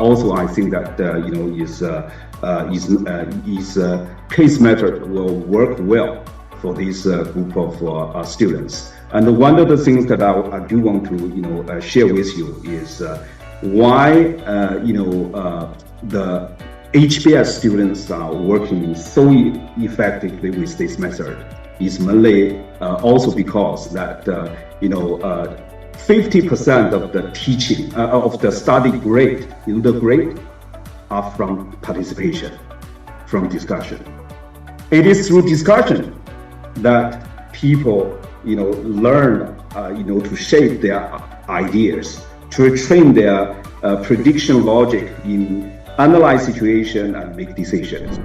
also I think that case method will work well for this group of students. And one of the things that I do want to share with you is why the HBS students are working so effectively with this method is mainly also because that 50% of the teaching of the study grade, the grade are from participation, from discussion. It is through discussion that people learn to shape their ideas, to train their prediction logic in analyze situation and make decisions.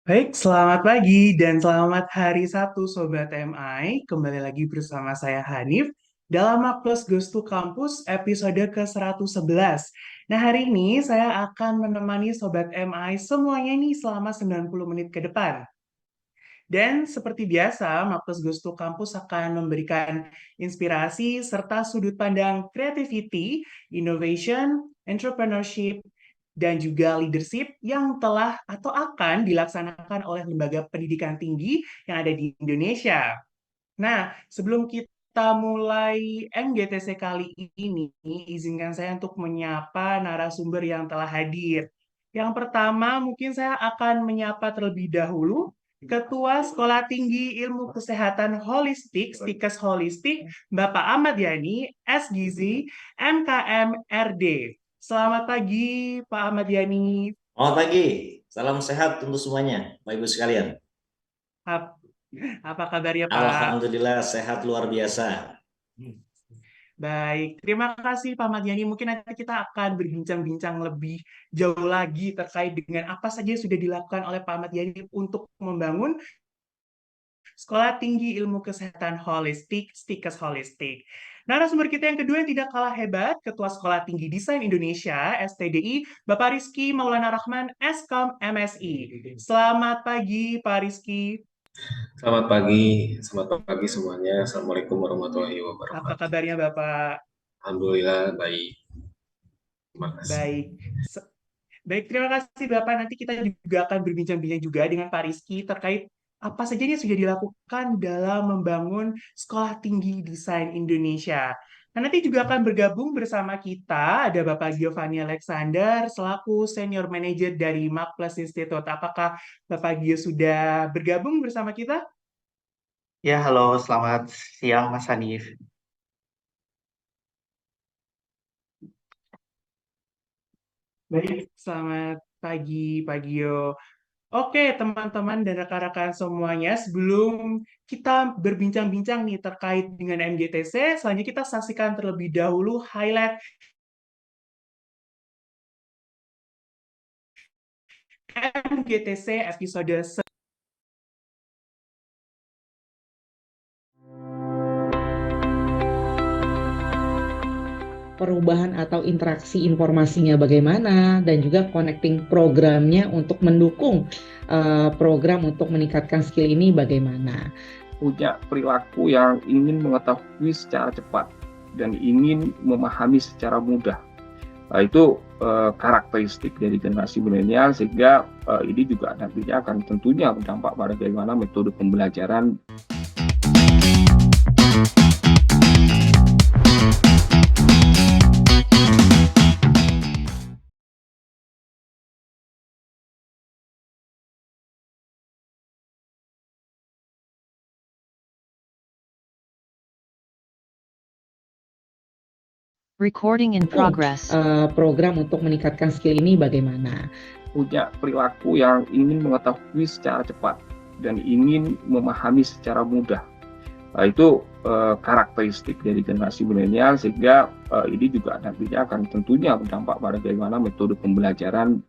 Baik, selamat pagi dan selamat hari Sabtu Sobat MI. Kembali lagi bersama saya Hanif dalam Maples Goes to Campus episode ke-111. Nah, hari ini saya akan menemani Sobat MI semuanya nih selama 90 menit ke depan. Dan seperti biasa, Maples Goes to Campus akan memberikan inspirasi serta sudut pandang creativity, innovation, entrepreneurship, dan juga leadership yang telah atau akan dilaksanakan oleh lembaga pendidikan tinggi yang ada di Indonesia. Nah, sebelum kita mulai MGTC kali ini, izinkan saya untuk menyapa narasumber yang telah hadir. Yang pertama, mungkin saya akan menyapa terlebih dahulu Ketua Sekolah Tinggi Ilmu Kesehatan Holistik, Stikes Holistik, Bapak Ahmad Yani, SGZ, MKM RD. Selamat pagi, Pak Ahmad Yani. Selamat pagi, salam sehat untuk semuanya, Bapak Ibu sekalian. Apa kabarnya, Pak? Alhamdulillah sehat luar biasa. Baik, terima kasih Pak Madiani. Mungkin nanti kita akan berbincang-bincang lebih jauh lagi terkait dengan apa saja yang sudah dilakukan oleh Pak Madiani untuk membangun Sekolah Tinggi Ilmu Kesehatan Holistik, Stikes Holistik. Narasumber kita yang kedua yang tidak kalah hebat, Ketua Sekolah Tinggi Desain Indonesia, STDI, Bapak Rizky Maulana Rahman, Eskom MSI. Selamat pagi, Pak Rizky. Selamat pagi semuanya. Assalamualaikum warahmatullahi Apa wabarakatuh. kabarnya Bapak? Alhamdulillah baik. Terima kasih. Baik. Baik, terima kasih Bapak. Nanti kita juga akan berbincang-bincang juga dengan Pak Rizky terkait apa saja yang sudah dilakukan dalam membangun Sekolah Tinggi Desain Indonesia. Nah, nanti juga akan bergabung bersama kita ada Bapak Giovanni Alexander selaku Senior Manager dari Maples Institute. Apakah Bapak Gio sudah bergabung bersama kita? Ya, halo, selamat siang Mas Hanif. Baik, selamat pagi Pak Gio. Oke, teman-teman dan rekan-rekan semuanya, sebelum kita berbincang-bincang nih terkait dengan MGTC, selanjutnya kita saksikan terlebih dahulu highlight MGTC episode perubahan atau interaksi informasinya bagaimana, dan juga connecting programnya untuk mendukung program untuk meningkatkan skill ini bagaimana. Punya perilaku yang ingin mengetahui secara cepat dan ingin memahami secara mudah. Nah, itu karakteristik dari generasi milenial, sehingga ini juga nantinya akan tentunya berdampak pada bagaimana metode pembelajaran. Recording in progress. Program untuk meningkatkan skill ini bagaimana. Punya perilaku yang ingin mengetahui secara cepat dan ingin memahami secara mudah. Nah, itu karakteristik dari generasi milenial, sehingga ini juga nantinya akan tentunya berdampak pada bagaimana metode pembelajaran.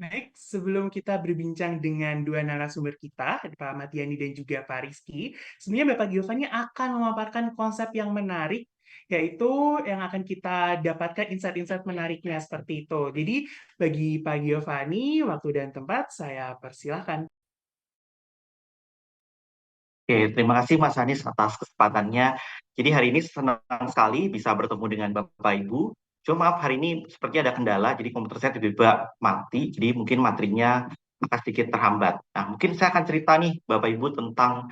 Baik, sebelum kita berbincang dengan dua narasumber kita, Pak Matiani dan juga Pak Rizky, sebenarnya Bapak Giovanni akan memaparkan konsep yang menarik, yaitu yang akan kita dapatkan insight-insight menariknya seperti itu. Jadi, bagi Pak Giovanni, waktu dan tempat saya persilahkan. Oke, terima kasih Mas Hanis atas kesempatannya. Jadi hari ini senang sekali bisa bertemu dengan Bapak Ibu. Cuma maaf, hari ini seperti ada kendala, jadi komputer saya tiba-tiba mati, jadi mungkin materinya akan sedikit terhambat. Nah, mungkin saya akan cerita nih Bapak Ibu tentang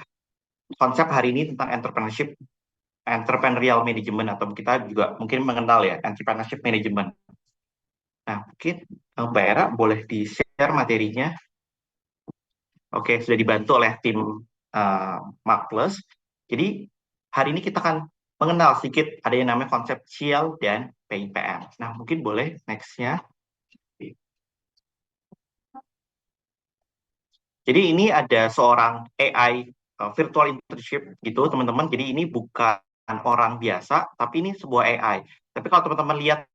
konsep hari ini tentang entrepreneurship, entrepreneurial management, atau kita juga mungkin mengenal ya, entrepreneurship management. Nah, mungkin Mbak Era boleh di-share materinya. Oke, sudah dibantu oleh tim Maples. Jadi hari ini kita akan mengenal sedikit ada yang namanya konsep CL dan PIPM. Nah, mungkin boleh next-nya. Jadi ini ada seorang AI virtual internship gitu, teman-teman. Jadi ini bukan orang biasa, tapi ini sebuah AI. Tapi kalau teman-teman lihat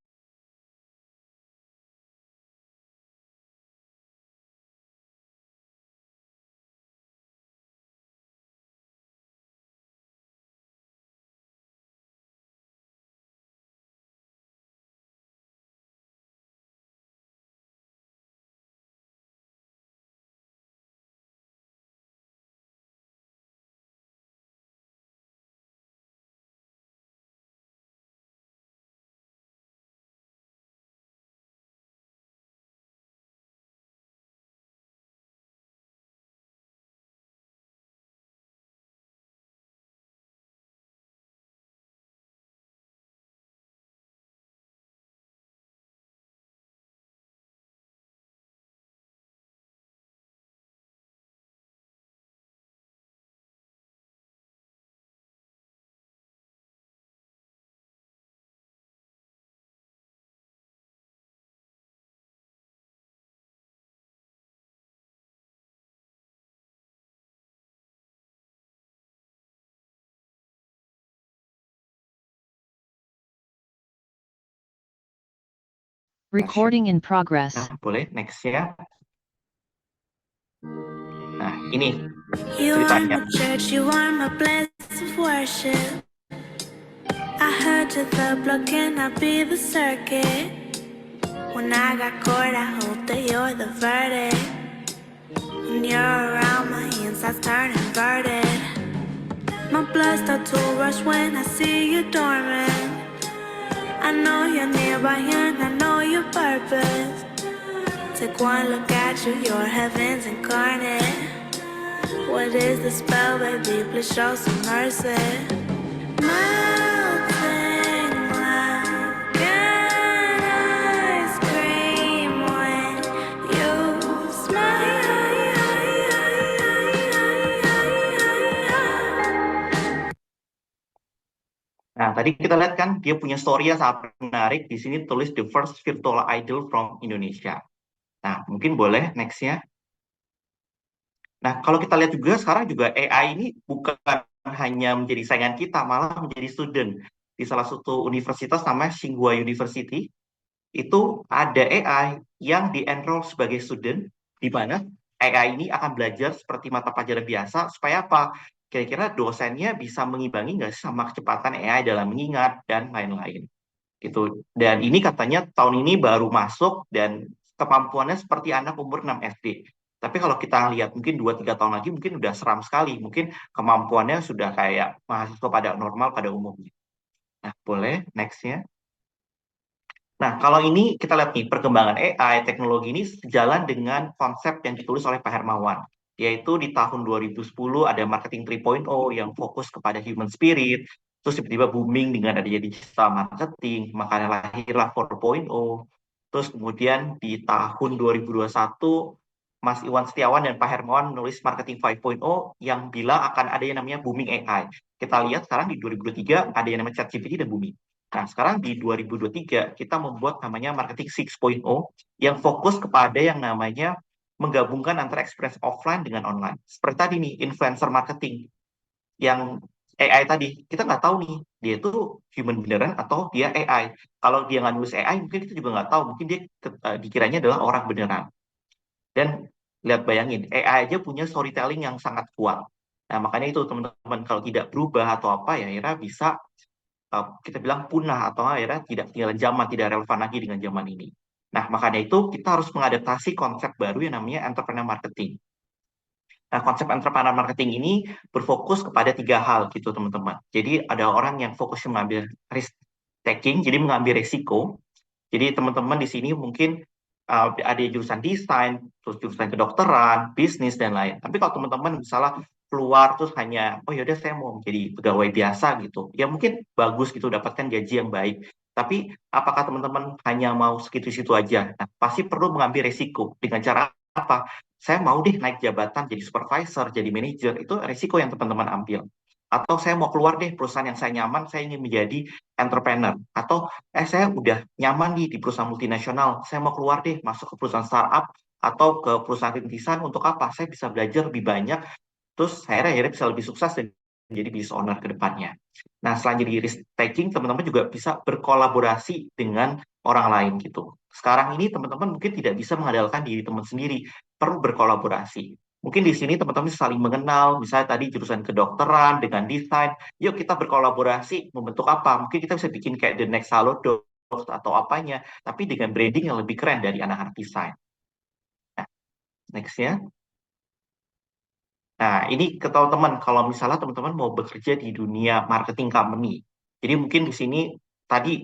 Recording in progress. Nah, boleh next ya. Nah, ini You are ceritanya. my church, you are my place of worship. I heard to the block, can I be the circuit? When I got caught, I hope that you're the verdict. When you're around, my insides turn inverted. My blood starts to rush when I see you dormant. I know you're nearby and I know your purpose. Take one look at you, you're heaven's incarnate. What is the spell, baby? Please show some mercy. Melting like an ice cream when you smile. Nah, tadi kita lihat kan dia punya story yang sangat menarik. Di sini tulis the first virtual idol from Indonesia. Nah, mungkin boleh next-nya. Nah, kalau kita lihat juga sekarang juga AI ini bukan hanya menjadi saingan kita, malah menjadi student. Di salah satu universitas namanya Tsinghua University, itu ada AI yang di-enroll sebagai student, di mana AI ini akan belajar seperti mata pelajaran biasa, supaya apa? Kira-kira dosennya bisa mengimbangi nggak sih sama kecepatan AI dalam mengingat, dan lain-lain. Gitu. Dan ini katanya tahun ini baru masuk, dan kemampuannya seperti anak umur 6 SD. Tapi kalau kita lihat mungkin 2-3 tahun lagi mungkin udah seram sekali. Mungkin kemampuannya sudah kayak mahasiswa pada normal pada umumnya. Nah, boleh next-nya. Nah, kalau ini kita lihat nih, perkembangan AI, teknologi ini sejalan dengan konsep yang ditulis oleh Pak Hermawan. Yaitu di tahun 2010 ada marketing 3.0 yang fokus kepada human spirit, terus tiba-tiba booming dengan adanya digital marketing, makanya lahirlah 4.0. Terus kemudian di tahun 2021, Mas Iwan Setiawan dan Pak Hermawan menulis marketing 5.0 yang bilang akan ada yang namanya booming AI. Kita lihat sekarang di 2023 ada yang namanya ChatGPT dan booming. Nah, sekarang di 2023 kita membuat namanya marketing 6.0 yang fokus kepada yang namanya menggabungkan antara experience offline dengan online. Seperti tadi nih, influencer marketing yang AI tadi, kita nggak tahu nih, dia itu human beneran atau dia AI. Kalau dia nggak nulis AI, mungkin kita juga nggak tahu, mungkin dia dikiranya adalah orang beneran. Dan lihat, bayangin, AI aja punya storytelling yang sangat kuat. Nah, makanya itu teman-teman, kalau tidak berubah atau apa ya, akhirnya bisa kita bilang punah atau akhirnya tidak tinggalan zaman, tidak relevan lagi dengan zaman ini. Nah, makanya itu kita harus mengadaptasi konsep baru yang namanya entrepreneur marketing. Nah, konsep entrepreneur marketing ini berfokus kepada 3 hal gitu, teman-teman. Jadi ada orang yang fokus mengambil risk taking, jadi mengambil risiko. Jadi teman-teman di sini mungkin ada jurusan desain, terus jurusan kedokteran, bisnis, dan lain. Tapi kalau teman-teman misalnya keluar terus hanya, oh yaudah saya mau menjadi pegawai biasa gitu, ya mungkin bagus gitu, dapatkan gaji yang baik. Tapi apakah teman-teman hanya mau segitu-situ aja? Nah, pasti perlu mengambil resiko. Dengan cara apa? Saya mau deh naik jabatan jadi supervisor, jadi manajer, itu resiko yang teman-teman ambil. Atau saya mau keluar deh perusahaan yang saya nyaman, saya ingin menjadi entrepreneur. Atau saya udah nyaman di perusahaan multinasional, saya mau keluar deh masuk ke perusahaan startup atau ke perusahaan rintisan. Untuk apa? Saya bisa belajar lebih banyak, terus saya akhirnya bisa lebih sukses dan menjadi business owner ke depannya. Nah, selain jadi risk taking, teman-teman juga bisa berkolaborasi dengan orang lain gitu. Sekarang ini teman-teman mungkin tidak bisa mengandalkan diri teman sendiri, perlu berkolaborasi. Mungkin di sini teman-teman saling mengenal, misalnya tadi jurusan kedokteran dengan desain, yuk kita berkolaborasi membentuk apa? Mungkin kita bisa bikin kayak the next Halodoc atau apanya, tapi dengan branding yang lebih keren dari anak-anak desain. Nah, next-nya. Nah, ini ke teman-teman, kalau misalnya teman-teman mau bekerja di dunia marketing company. Jadi mungkin di sini tadi,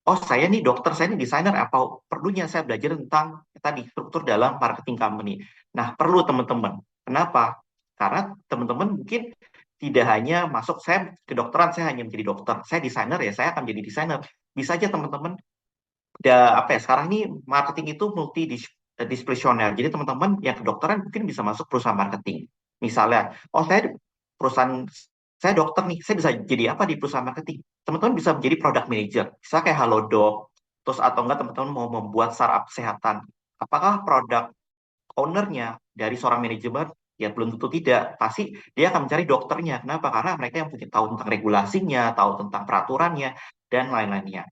oh saya nih dokter, saya nih desainer, apa perlunya saya belajar tentang tadi struktur dalam marketing company. Nah, perlu teman-teman. Kenapa? Karena teman-teman mungkin tidak hanya masuk, saya kedokteran, saya hanya menjadi dokter. Saya desainer, ya saya akan menjadi desainer. Bisa aja teman-teman, sekarang ini marketing itu multidisipliner. Jadi teman-teman yang kedokteran mungkin bisa masuk perusahaan marketing. Misalnya, oh saya dokter nih, saya bisa jadi apa di perusahaan marketing? Teman-teman bisa menjadi product manager, bisa kayak Halodoc, terus atau enggak teman-teman mau membuat startup kesehatan. Apakah product owner-nya dari seorang manajemen? Ya belum tentu tidak, pasti dia akan mencari dokternya. Kenapa? Karena mereka yang punya tahu tentang regulasinya, tahu tentang peraturannya, dan lain-lainnya.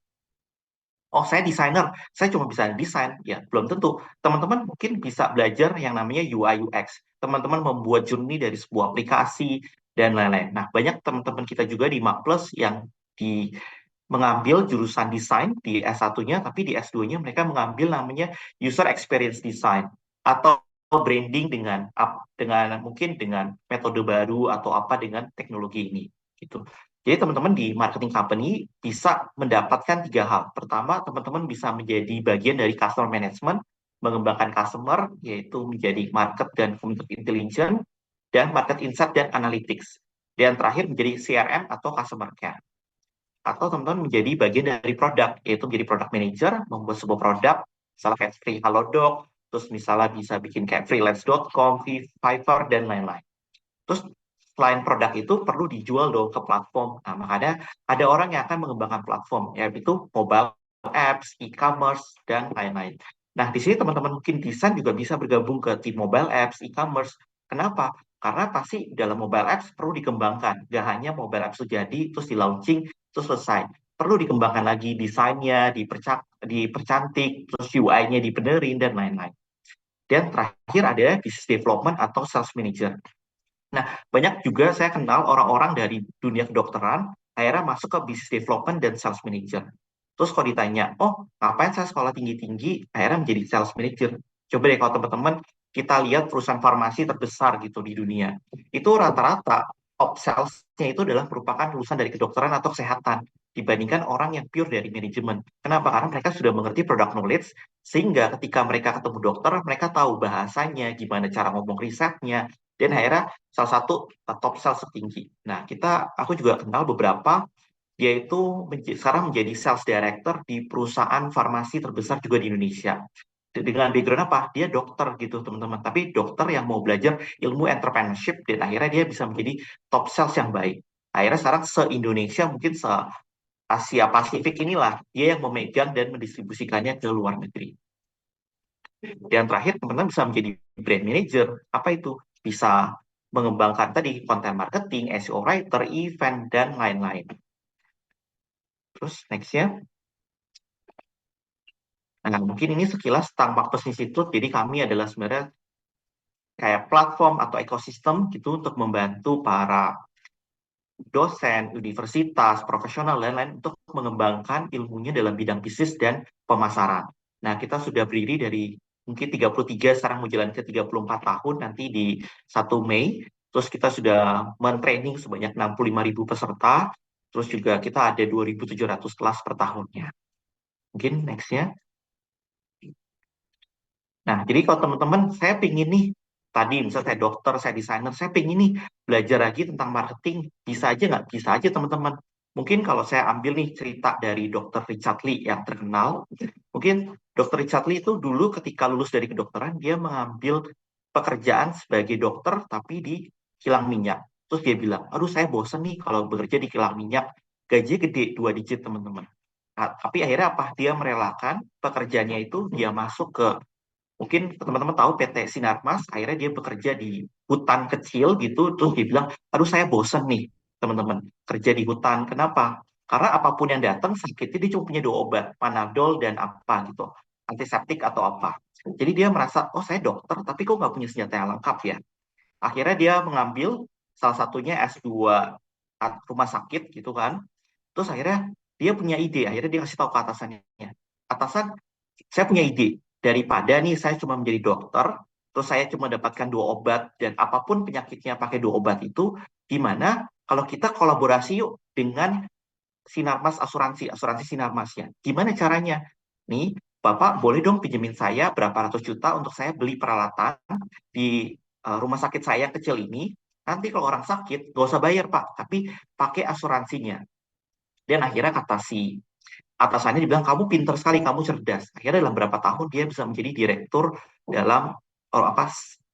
Oh, saya desainer, saya cuma bisa desain. Ya, belum tentu. Teman-teman mungkin bisa belajar yang namanya UI UX. Teman-teman membuat journey dari sebuah aplikasi dan lain-lain. Nah, banyak teman-teman kita juga di MAK+ yang mengambil jurusan desain di S1-nya, tapi di S2-nya mereka mengambil namanya user experience design atau branding dengan mungkin dengan metode baru atau apa dengan teknologi ini gitu. Jadi teman-teman di marketing company bisa mendapatkan 3 hal. Pertama, teman-teman bisa menjadi bagian dari customer management, mengembangkan customer, yaitu menjadi market dan community intelligence, dan market insight dan analytics. Dan terakhir menjadi CRM atau customer care. Atau teman-teman menjadi bagian dari produk, yaitu menjadi product manager, membuat sebuah produk, misalnya kayak free Halodoc, terus misalnya bisa bikin kayak freelance.com, Fiverr, dan lain-lain. Terus selain produk itu perlu dijual dong ke platform. Nah, makanya ada orang yang akan mengembangkan platform, yaitu mobile apps, e-commerce, dan lain-lain. Nah, di sini teman-teman mungkin desain juga bisa bergabung ke tim mobile apps, e-commerce. Kenapa? Karena pasti dalam mobile apps perlu dikembangkan. Gak hanya mobile apps itu jadi, terus di launching, terus selesai. Perlu dikembangkan lagi desainnya, dipercantik, terus UI-nya dibenerin, dan lain-lain. Dan terakhir ada business development atau sales manager. Nah, banyak juga saya kenal orang-orang dari dunia kedokteran, akhirnya masuk ke business development dan sales manager. Terus kalau ditanya, oh ngapain saya sekolah tinggi-tinggi, akhirnya menjadi sales manager. Coba deh kalau teman-teman kita lihat perusahaan farmasi terbesar gitu di dunia. Itu rata-rata top sales-nya itu adalah merupakan lulusan dari kedokteran atau kesehatan dibandingkan orang yang pure dari manajemen. Kenapa? Karena mereka sudah mengerti product knowledge, sehingga ketika mereka ketemu dokter, mereka tahu bahasanya, gimana cara ngomong risetnya, dan akhirnya salah satu top sales tertinggi. Nah, aku juga kenal beberapa, dia itu sekarang menjadi sales director di perusahaan farmasi terbesar juga di Indonesia. Dengan background apa? Dia dokter gitu, teman-teman. Tapi dokter yang mau belajar ilmu entrepreneurship, dan akhirnya dia bisa menjadi top sales yang baik. Akhirnya sekarang se-Indonesia, mungkin se-Asia Pasifik inilah, dia yang memegang dan mendistribusikannya ke luar negeri. Dan terakhir, teman-teman bisa menjadi brand manager. Apa itu? Bisa mengembangkan tadi content marketing, SEO writer, event, dan lain-lain. Terus next-nya. Nah, mungkin ini sekilas tentang MAK+ Institute. Jadi kami adalah sebenarnya kayak platform atau ekosistem gitu untuk membantu para dosen, universitas, profesional, dan lain-lain untuk mengembangkan ilmunya dalam bidang bisnis dan pemasaran. Nah, kita sudah berdiri dari mungkin 33, sekarang mau jalan ke 34 tahun nanti di 1 Mei. Terus kita sudah men-training sebanyak 65.000 peserta. Terus juga kita ada 2.700 kelas per tahunnya. Mungkin next-nya. Nah, jadi kalau teman-teman, saya pingin nih, tadi misalnya saya dokter, saya desainer, saya pingin nih belajar lagi tentang marketing. Bisa aja nggak? Bisa aja teman-teman. Mungkin kalau saya ambil nih cerita dari Dr. Richard Lee yang terkenal, mungkin Dr. Richard Lee itu dulu ketika lulus dari kedokteran, dia mengambil pekerjaan sebagai dokter tapi di kilang minyak. Terus dia bilang, aduh saya bosen nih kalau bekerja di kilang minyak, gajinya gede, 2 digit teman-teman. Nah, tapi akhirnya apa? Dia merelakan pekerjaannya itu, dia masuk ke, mungkin teman-teman tahu PT Sinarmas, akhirnya dia bekerja di hutan kecil gitu, terus dia bilang, aduh saya bosen nih teman-teman, kerja di hutan. Kenapa? Karena apapun yang datang sakitnya dia cuma punya 2 obat, Panadol dan apa gitu, antiseptik atau apa. Jadi dia merasa, oh saya dokter, tapi kok nggak punya senjata yang lengkap ya. Akhirnya dia mengambil salah satunya S2 rumah sakit gitu kan. Terus akhirnya dia punya ide, akhirnya dia kasih tahu ke atasannya. Atasan, saya punya ide. Daripada nih saya cuma menjadi dokter, terus saya cuma dapatkan 2 obat, dan apapun penyakitnya pakai 2 obat itu, gimana kalau kita kolaborasi yuk dengan Sinarmas asuransi Sinarmasnya. Gimana caranya? Nih, Bapak boleh dong pinjemin saya berapa ratus juta untuk saya beli peralatan di rumah sakit saya yang kecil ini. Nanti kalau orang sakit, nggak usah bayar Pak, tapi pakai asuransinya. Dan akhirnya kata si atasannya dibilang, kamu pinter sekali, kamu cerdas. Akhirnya dalam berapa tahun dia bisa menjadi direktur dalam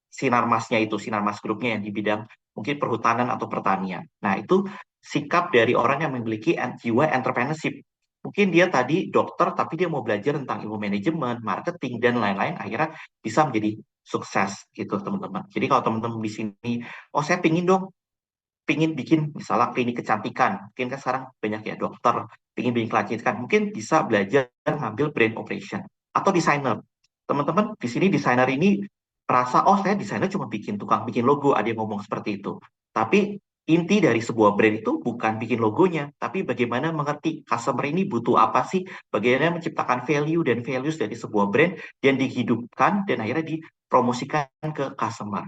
Sinarmasnya itu, Sinarmas Grupnya yang di bidang mungkin perhutanan atau pertanian. Nah, itu sikap dari orang yang memiliki jiwa entrepreneurship. Mungkin dia tadi dokter, tapi dia mau belajar tentang ilmu manajemen, marketing, dan lain-lain, akhirnya bisa menjadi sukses gitu, teman-teman. Jadi kalau teman-teman di sini, oh saya pingin dong pingin bikin misalnya klinik kecantikan, mungkin kan sekarang banyak ya dokter pingin bikin kecantikan, mungkin bisa belajar ngambil brand operation atau desainer. Teman-teman di sini desainer ini merasa, oh saya desainer cuma tukang bikin logo, ada yang ngomong seperti itu. Tapi inti dari sebuah brand itu bukan bikin logonya, tapi bagaimana mengerti customer ini butuh apa sih, bagaimana menciptakan value dan values dari sebuah brand yang dihidupkan dan akhirnya dipromosikan ke customer.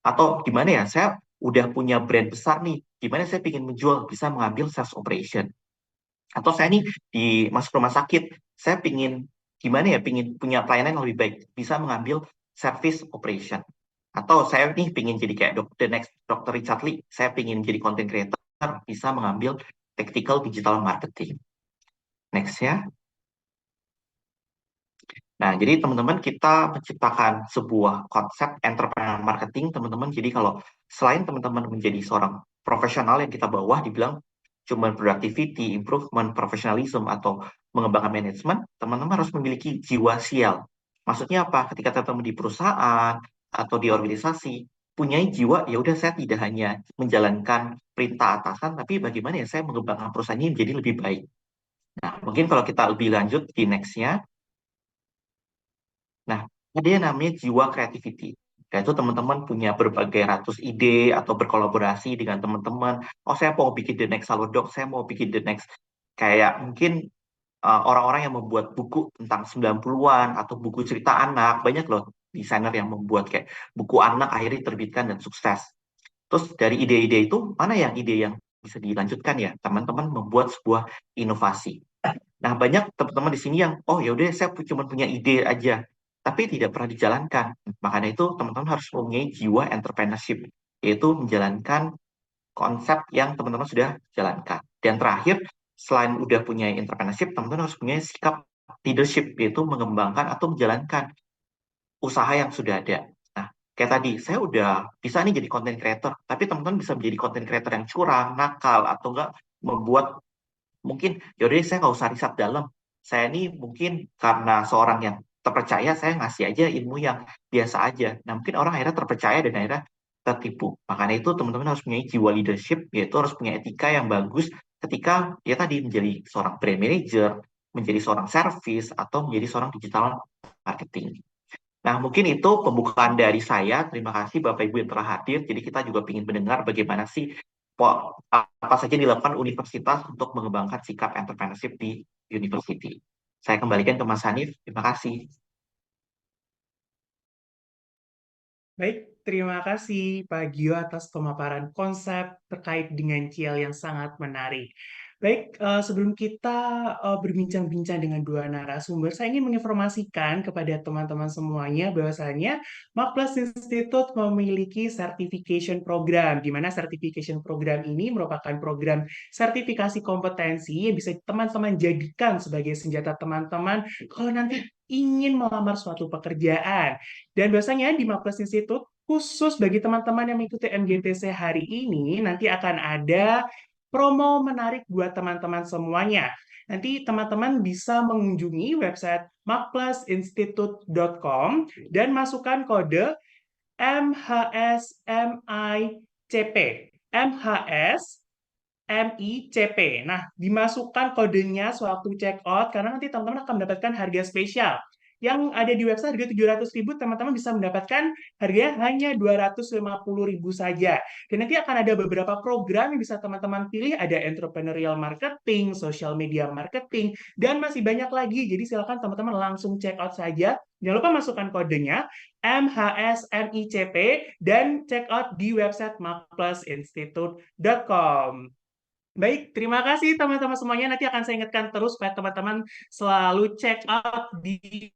Atau gimana ya, saya udah punya brand besar nih, gimana saya ingin menjual, bisa mengambil sales operation. Atau saya nih masuk rumah sakit, saya pingin gimana ya, pingin punya pelayanan yang lebih baik, bisa mengambil service operation. Atau saya nih pingin jadi kayak the next Dr. Richard Lee, saya pingin jadi content creator, bisa mengambil tactical digital marketing. Next ya. Nah, jadi teman-teman kita menciptakan sebuah konsep entrepreneur marketing, teman-teman. Jadi kalau selain teman-teman menjadi seorang profesional yang kita bawah dibilang cuma productivity, improvement, professionalism, atau mengembangkan manajemen, teman-teman harus memiliki jiwa sial. Maksudnya apa? Ketika teman-teman di perusahaan atau di organisasi, punya jiwa, ya udah saya tidak hanya menjalankan perintah atasan, tapi bagaimana ya saya mengembangkan perusahaan ini menjadi lebih baik. Nah, mungkin kalau kita lebih lanjut di next-nya, nah, ada yang namanya jiwa creativity. Yaitu teman-teman punya berbagai ratus ide atau berkolaborasi dengan teman-teman. Oh, saya mau bikin the next Halodoc, saya mau bikin the next kayak mungkin orang-orang yang membuat buku tentang 90-an atau buku cerita anak. Banyak loh desainer yang membuat kayak buku anak akhirnya terbitkan dan sukses. Terus dari ide-ide itu, mana yang ide yang bisa dilanjutkan ya? Teman-teman membuat sebuah inovasi. Nah, banyak teman-teman di sini yang, oh yaudah saya cuma punya ide aja, tapi tidak pernah dijalankan. Makanya itu teman-teman harus mempunyai jiwa entrepreneurship, yaitu menjalankan konsep yang teman-teman sudah jalankan. Dan terakhir, selain udah punya entrepreneurship, teman-teman harus punya sikap leadership, yaitu mengembangkan atau menjalankan usaha yang sudah ada. Nah, kayak tadi, saya udah bisa nih jadi content creator, tapi teman-teman bisa menjadi content creator yang curang, nakal, atau enggak membuat mungkin yaudah saya nggak usah riset dalam. Saya ini mungkin karena seorang yang terpercaya, saya ngasih aja ilmu yang biasa aja. Nah, mungkin orang akhirnya terpercaya dan akhirnya tertipu. Makanya itu teman-teman harus punya jiwa leadership, yaitu harus punya etika yang bagus ketika ya tadi menjadi seorang brand manager, menjadi seorang service, atau menjadi seorang digital marketing. Nah, mungkin itu pembukaan dari saya. Terima kasih Bapak Ibu yang telah hadir. Jadi kita juga ingin mendengar bagaimana sih apa saja dilakukan universitas untuk mengembangkan sikap entrepreneurship di university. Saya kembalikan ke Mas Hanif. Terima kasih. Baik, terima kasih Pak Gio atas pemaparan konsep terkait dengan CL yang sangat menarik. Baik, sebelum kita berbincang-bincang dengan dua narasumber, saya ingin menginformasikan kepada teman-teman semuanya bahwasanya Maplas Institute memiliki certification program, di mana certification program ini merupakan program sertifikasi kompetensi yang bisa teman-teman jadikan sebagai senjata teman-teman kalau nanti ingin melamar suatu pekerjaan. Dan biasanya di Maplas Institute, khusus bagi teman-teman yang mengikuti MGTC hari ini, nanti akan ada promo menarik buat teman-teman semuanya. Nanti teman-teman bisa mengunjungi website mapplasinstitute.com dan masukkan kode MHSMICP. MHSMICP. Nah, dimasukkan kodenya sewaktu check out karena nanti teman-teman akan mendapatkan harga spesial. Yang ada di website harga 700.000, teman-teman bisa mendapatkan harganya hanya 250.000 saja. Dan nanti akan ada beberapa program yang bisa teman-teman pilih, ada entrepreneurial marketing, social media marketing, dan masih banyak lagi. Jadi silakan teman-teman langsung check out saja. Jangan lupa masukkan kodenya MHSMICP dan check out di website mapplasinstitute.com. Baik, terima kasih teman-teman semuanya. Nanti akan saya ingatkan terus supaya teman-teman selalu check out di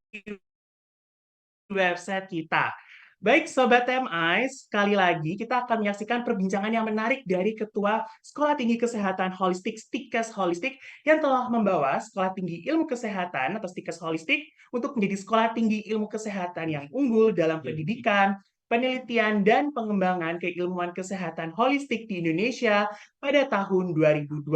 website kita. Baik, Sobat MI, sekali lagi kita akan menyaksikan perbincangan yang menarik dari Ketua Sekolah Tinggi Kesehatan Holistik, Stikes Holistik, yang telah membawa Sekolah Tinggi Ilmu Kesehatan atau Stikes Holistik untuk menjadi Sekolah Tinggi Ilmu Kesehatan yang unggul dalam pendidikan, penelitian, dan pengembangan keilmuan kesehatan holistik di Indonesia pada tahun 2027.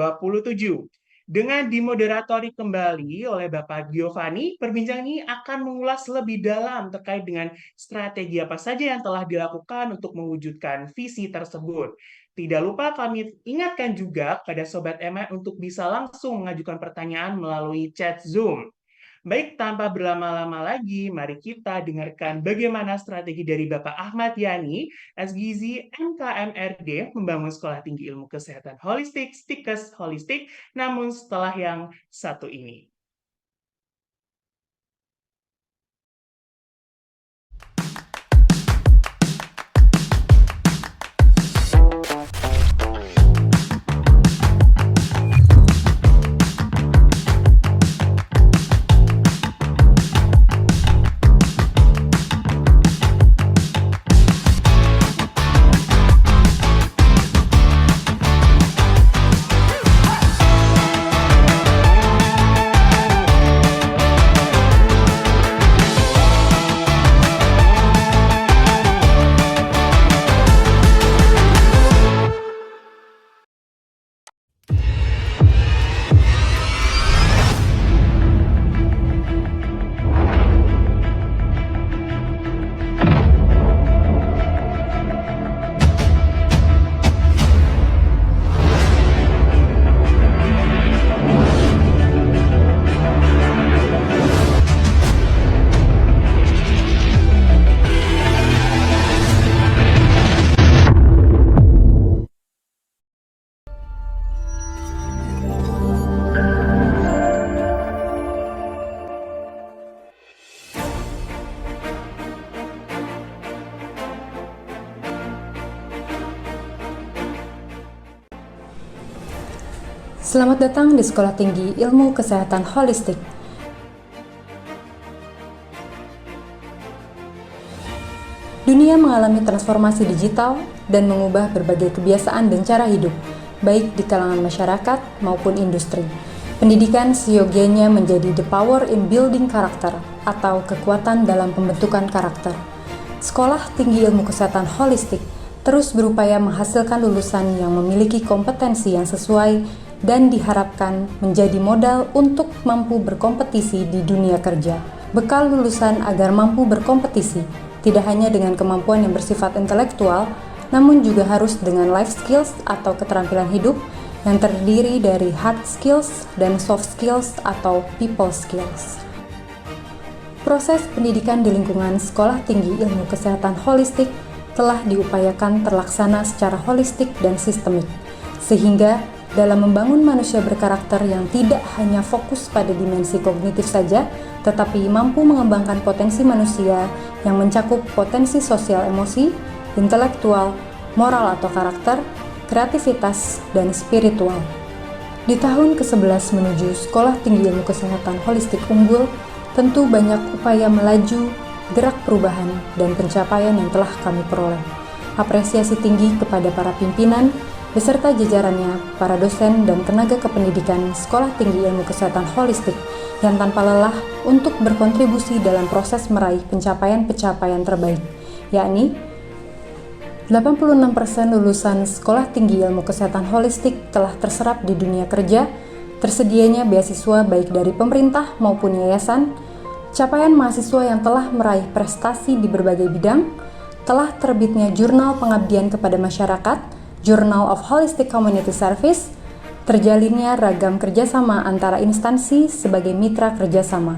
Dengan dimoderatori kembali oleh Bapak Giovanni, perbincangan ini akan mengulas lebih dalam terkait dengan strategi apa saja yang telah dilakukan untuk mewujudkan visi tersebut. Tidak lupa kami ingatkan juga kepada Sobat MI untuk bisa langsung mengajukan pertanyaan melalui chat Zoom. Baik, tanpa berlama-lama lagi, mari kita dengarkan bagaimana strategi dari Bapak Ahmad Yani, SGZ MKMRD, membangun Sekolah Tinggi Ilmu Kesehatan Holistik, Stikes Holistik, namun setelah yang satu ini. Selamat datang di Sekolah Tinggi Ilmu Kesehatan Holistik. Dunia mengalami transformasi digital dan mengubah berbagai kebiasaan dan cara hidup, baik di kalangan masyarakat maupun industri. Pendidikan seyogianya menjadi the power in building karakter atau kekuatan dalam pembentukan karakter. Sekolah Tinggi Ilmu Kesehatan Holistik terus berupaya menghasilkan lulusan yang memiliki kompetensi yang sesuai dan diharapkan menjadi modal untuk mampu berkompetisi di dunia kerja. Bekal lulusan agar mampu berkompetisi tidak hanya dengan kemampuan yang bersifat intelektual, namun juga harus dengan life skills atau keterampilan hidup yang terdiri dari hard skills dan soft skills atau people skills. Proses pendidikan di lingkungan Sekolah Tinggi Ilmu Kesehatan Holistik telah diupayakan terlaksana secara holistik dan sistemik, sehingga dalam membangun manusia berkarakter yang tidak hanya fokus pada dimensi kognitif saja, tetapi mampu mengembangkan potensi manusia yang mencakup potensi sosial emosi, intelektual, moral atau karakter, kreativitas, dan spiritual. Di tahun ke-11 menuju Sekolah Tinggi Ilmu Kesehatan Holistik Unggul, tentu banyak upaya melaju, gerak perubahan, dan pencapaian yang telah kami peroleh. Apresiasi tinggi kepada para pimpinan, beserta jajarannya, para dosen dan tenaga kependidikan Sekolah Tinggi Ilmu Kesehatan Holistik yang tanpa lelah untuk berkontribusi dalam proses meraih pencapaian-pencapaian terbaik, yakni 86% lulusan Sekolah Tinggi Ilmu Kesehatan Holistik telah terserap di dunia kerja, tersedianya beasiswa baik dari pemerintah maupun yayasan, capaian mahasiswa yang telah meraih prestasi di berbagai bidang, telah terbitnya jurnal pengabdian kepada masyarakat, Journal of Holistic Community Service, terjalinnya ragam kerjasama antara instansi sebagai mitra kerjasama.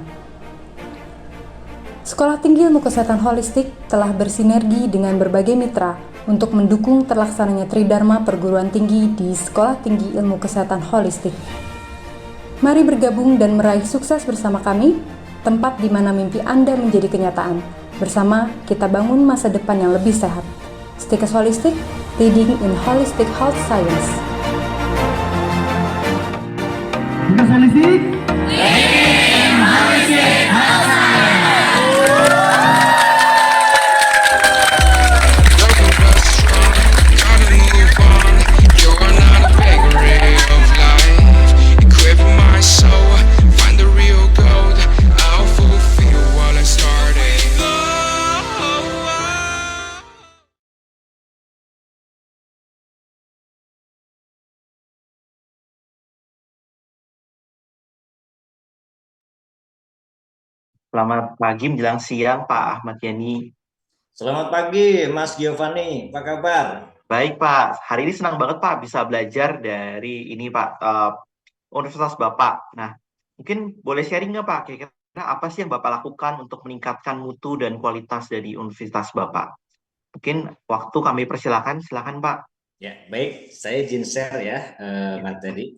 Sekolah Tinggi Ilmu Kesehatan Holistik telah bersinergi dengan berbagai mitra untuk mendukung terlaksananya Tridharma Perguruan Tinggi di Sekolah Tinggi Ilmu Kesehatan Holistik. Mari bergabung dan meraih sukses bersama kami, tempat di mana mimpi Anda menjadi kenyataan. Bersama kita bangun masa depan yang lebih sehat. Stikes Holistik, leading in holistic health science. Stikes Holistik, leading in holistic health science. Selamat pagi menjelang siang Pak Ahmad Yani. Selamat pagi, Mas Giovanni. Apa kabar? Baik Pak, hari ini senang banget Pak bisa belajar dari ini Pak, Universitas Bapak. Nah, mungkin boleh sharing nggak Pak, kira-kira apa sih yang Bapak lakukan untuk meningkatkan mutu dan kualitas dari Universitas Bapak? Mungkin waktu kami persilakan, silakan Pak. Ya, baik. Saya izin share ya, materi.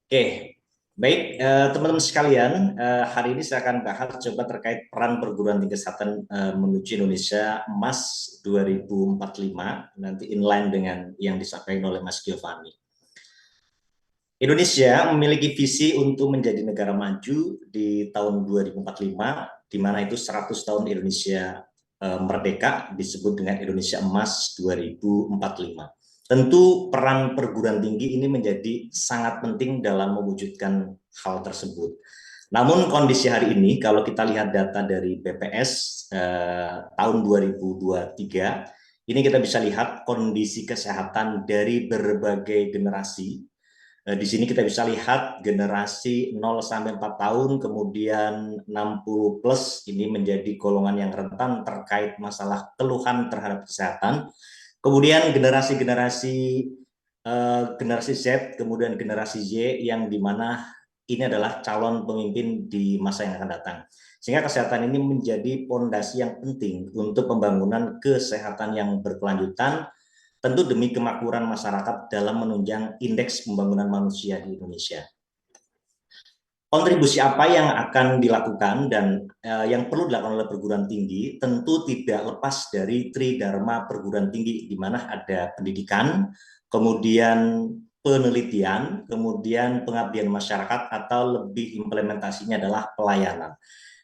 Oke, baik teman-teman sekalian, hari ini saya akan bahas coba terkait peran perguruan tinggi kesehatan menuju Indonesia Emas 2045, nanti inline dengan yang disampaikan oleh Mas Giovanni. Indonesia memiliki visi untuk menjadi negara maju di tahun 2045, di mana itu 100 tahun Indonesia merdeka disebut dengan Indonesia Emas 2045. Tentu peran perguruan tinggi ini menjadi sangat penting dalam mewujudkan hal tersebut. Namun kondisi hari ini, kalau kita lihat data dari BPS tahun 2023, ini kita bisa lihat kondisi kesehatan dari berbagai generasi. Di sini kita bisa lihat generasi 0 sampai 4 tahun, kemudian 60 plus, ini menjadi golongan yang rentan terkait masalah keluhan terhadap kesehatan. Kemudian generasi Z, kemudian generasi Y, yang dimana ini adalah calon pemimpin di masa yang akan datang. Sehingga kesehatan ini menjadi fondasi yang penting untuk pembangunan kesehatan yang berkelanjutan, tentu demi kemakmuran masyarakat dalam menunjang indeks pembangunan manusia di Indonesia. Kontribusi apa yang akan dilakukan dan yang perlu dilakukan oleh perguruan tinggi tentu tidak lepas dari tridharma perguruan tinggi, di mana ada pendidikan, kemudian penelitian, kemudian pengabdian masyarakat, atau lebih implementasinya adalah pelayanan.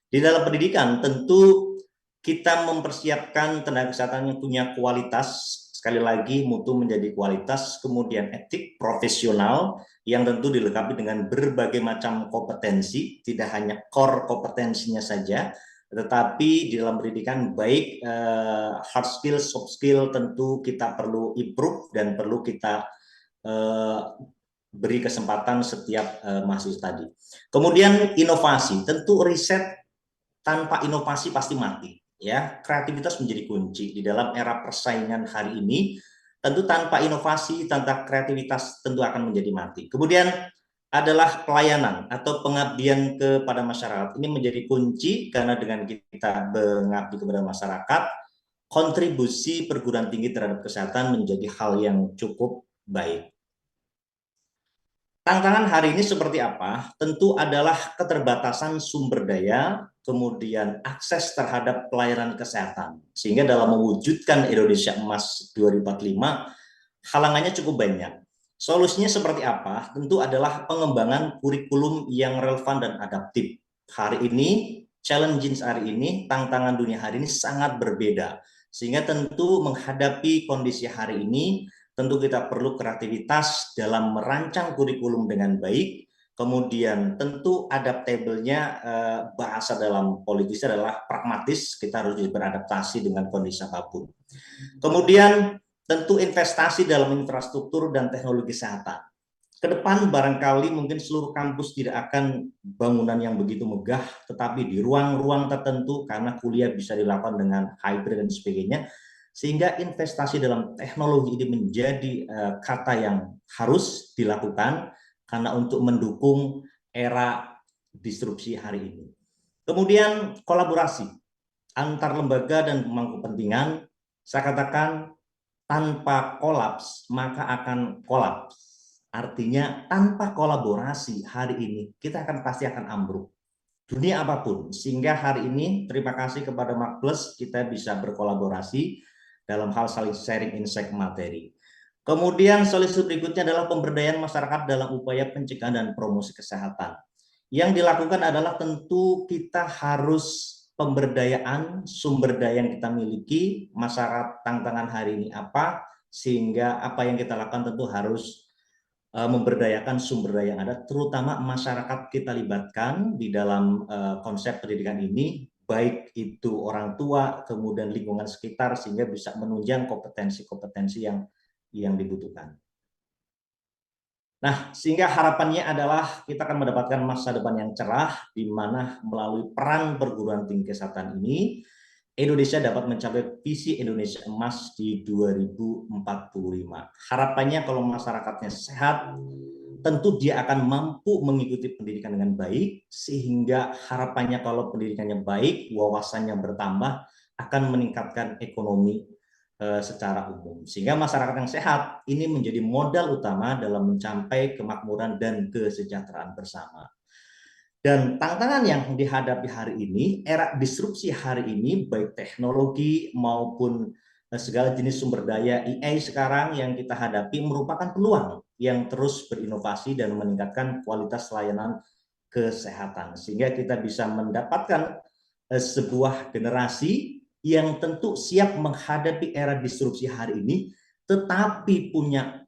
Di dalam pendidikan tentu kita mempersiapkan tenaga kesehatan yang punya kualitas, sekali lagi mutu menjadi kualitas, kemudian etik, profesional, yang tentu dilengkapi dengan berbagai macam kompetensi, tidak hanya core kompetensinya saja, tetapi di dalam pendidikan baik hard skill, soft skill tentu kita perlu improve dan perlu kita beri kesempatan setiap mahasiswa tadi. Kemudian inovasi, tentu riset tanpa inovasi pasti mati. Ya, kreativitas menjadi kunci di dalam era persaingan hari ini. Tentu tanpa inovasi, tanpa kreativitas tentu akan menjadi mati. Kemudian adalah pelayanan atau pengabdian kepada masyarakat. Ini menjadi kunci karena dengan kita mengabdi kepada masyarakat, kontribusi perguruan tinggi terhadap kesehatan menjadi hal yang cukup baik. Tantangan hari ini seperti apa? Tentu adalah keterbatasan sumber daya, kemudian akses terhadap pelayanan kesehatan. Sehingga dalam mewujudkan Indonesia Emas 2045, halangannya cukup banyak. Solusinya seperti apa? Tentu adalah pengembangan kurikulum yang relevan dan adaptif. Hari ini, challenges hari ini, tantangan dunia hari ini sangat berbeda. Sehingga tentu menghadapi kondisi hari ini, tentu kita perlu kreativitas dalam merancang kurikulum dengan baik. Kemudian tentu adaptable-nya, bahasa dalam politis adalah pragmatis, kita harus beradaptasi dengan kondisi apapun. Kemudian tentu investasi dalam infrastruktur dan teknologi kesehatan. Ke depan barangkali mungkin seluruh kampus tidak akan bangunan yang begitu megah, tetapi di ruang-ruang tertentu karena kuliah bisa dilakukan dengan hybrid dan sebagainya, sehingga investasi dalam teknologi ini menjadi kata yang harus dilakukan karena untuk mendukung era disrupsi hari ini. Kemudian kolaborasi antar lembaga dan pemangku kepentingan, saya katakan tanpa kolaps maka akan kolaps. Artinya tanpa kolaborasi hari ini kita pasti akan ambruk. Dunia apapun, sehingga hari ini terima kasih kepada Makplus kita bisa berkolaborasi dalam hal saling sharing insight materi. Kemudian solusi berikutnya adalah pemberdayaan masyarakat dalam upaya pencegahan dan promosi kesehatan. Yang dilakukan adalah tentu kita harus pemberdayaan sumber daya yang kita miliki, masyarakat tantangan hari ini apa, sehingga apa yang kita lakukan tentu harus memberdayakan sumber daya yang ada, terutama masyarakat kita libatkan di dalam konsep pendidikan ini, baik itu orang tua, kemudian lingkungan sekitar, sehingga bisa menunjang kompetensi-kompetensi yang dibutuhkan. Nah, sehingga harapannya adalah kita akan mendapatkan masa depan yang cerah, di mana melalui peran perguruan tinggi kesehatan ini, Indonesia dapat mencapai visi Indonesia Emas di 2045. Harapannya kalau masyarakatnya sehat, tentu dia akan mampu mengikuti pendidikan dengan baik, sehingga harapannya kalau pendidikannya baik, wawasannya bertambah, akan meningkatkan ekonomi secara umum. Sehingga masyarakat yang sehat ini menjadi modal utama dalam mencapai kemakmuran dan kesejahteraan bersama. Dan tantangan yang dihadapi hari ini, era disrupsi hari ini, baik teknologi maupun segala jenis sumber daya AI sekarang yang kita hadapi merupakan peluang yang terus berinovasi dan meningkatkan kualitas layanan kesehatan. Sehingga kita bisa mendapatkan sebuah generasi yang tentu siap menghadapi era disrupsi hari ini, tetapi punya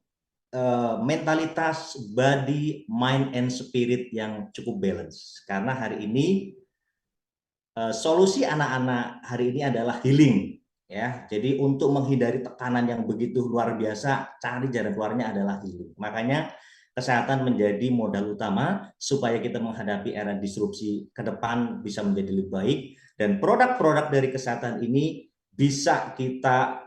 mentalitas, body, mind, and spirit yang cukup balance. Karena hari ini solusi anak-anak hari ini adalah healing, ya. Jadi untuk menghindari tekanan yang begitu luar biasa, cari jalan keluarnya adalah healing. Makanya kesehatan menjadi modal utama supaya kita menghadapi era disrupsi ke depan bisa menjadi lebih baik, dan produk-produk dari kesehatan ini bisa kita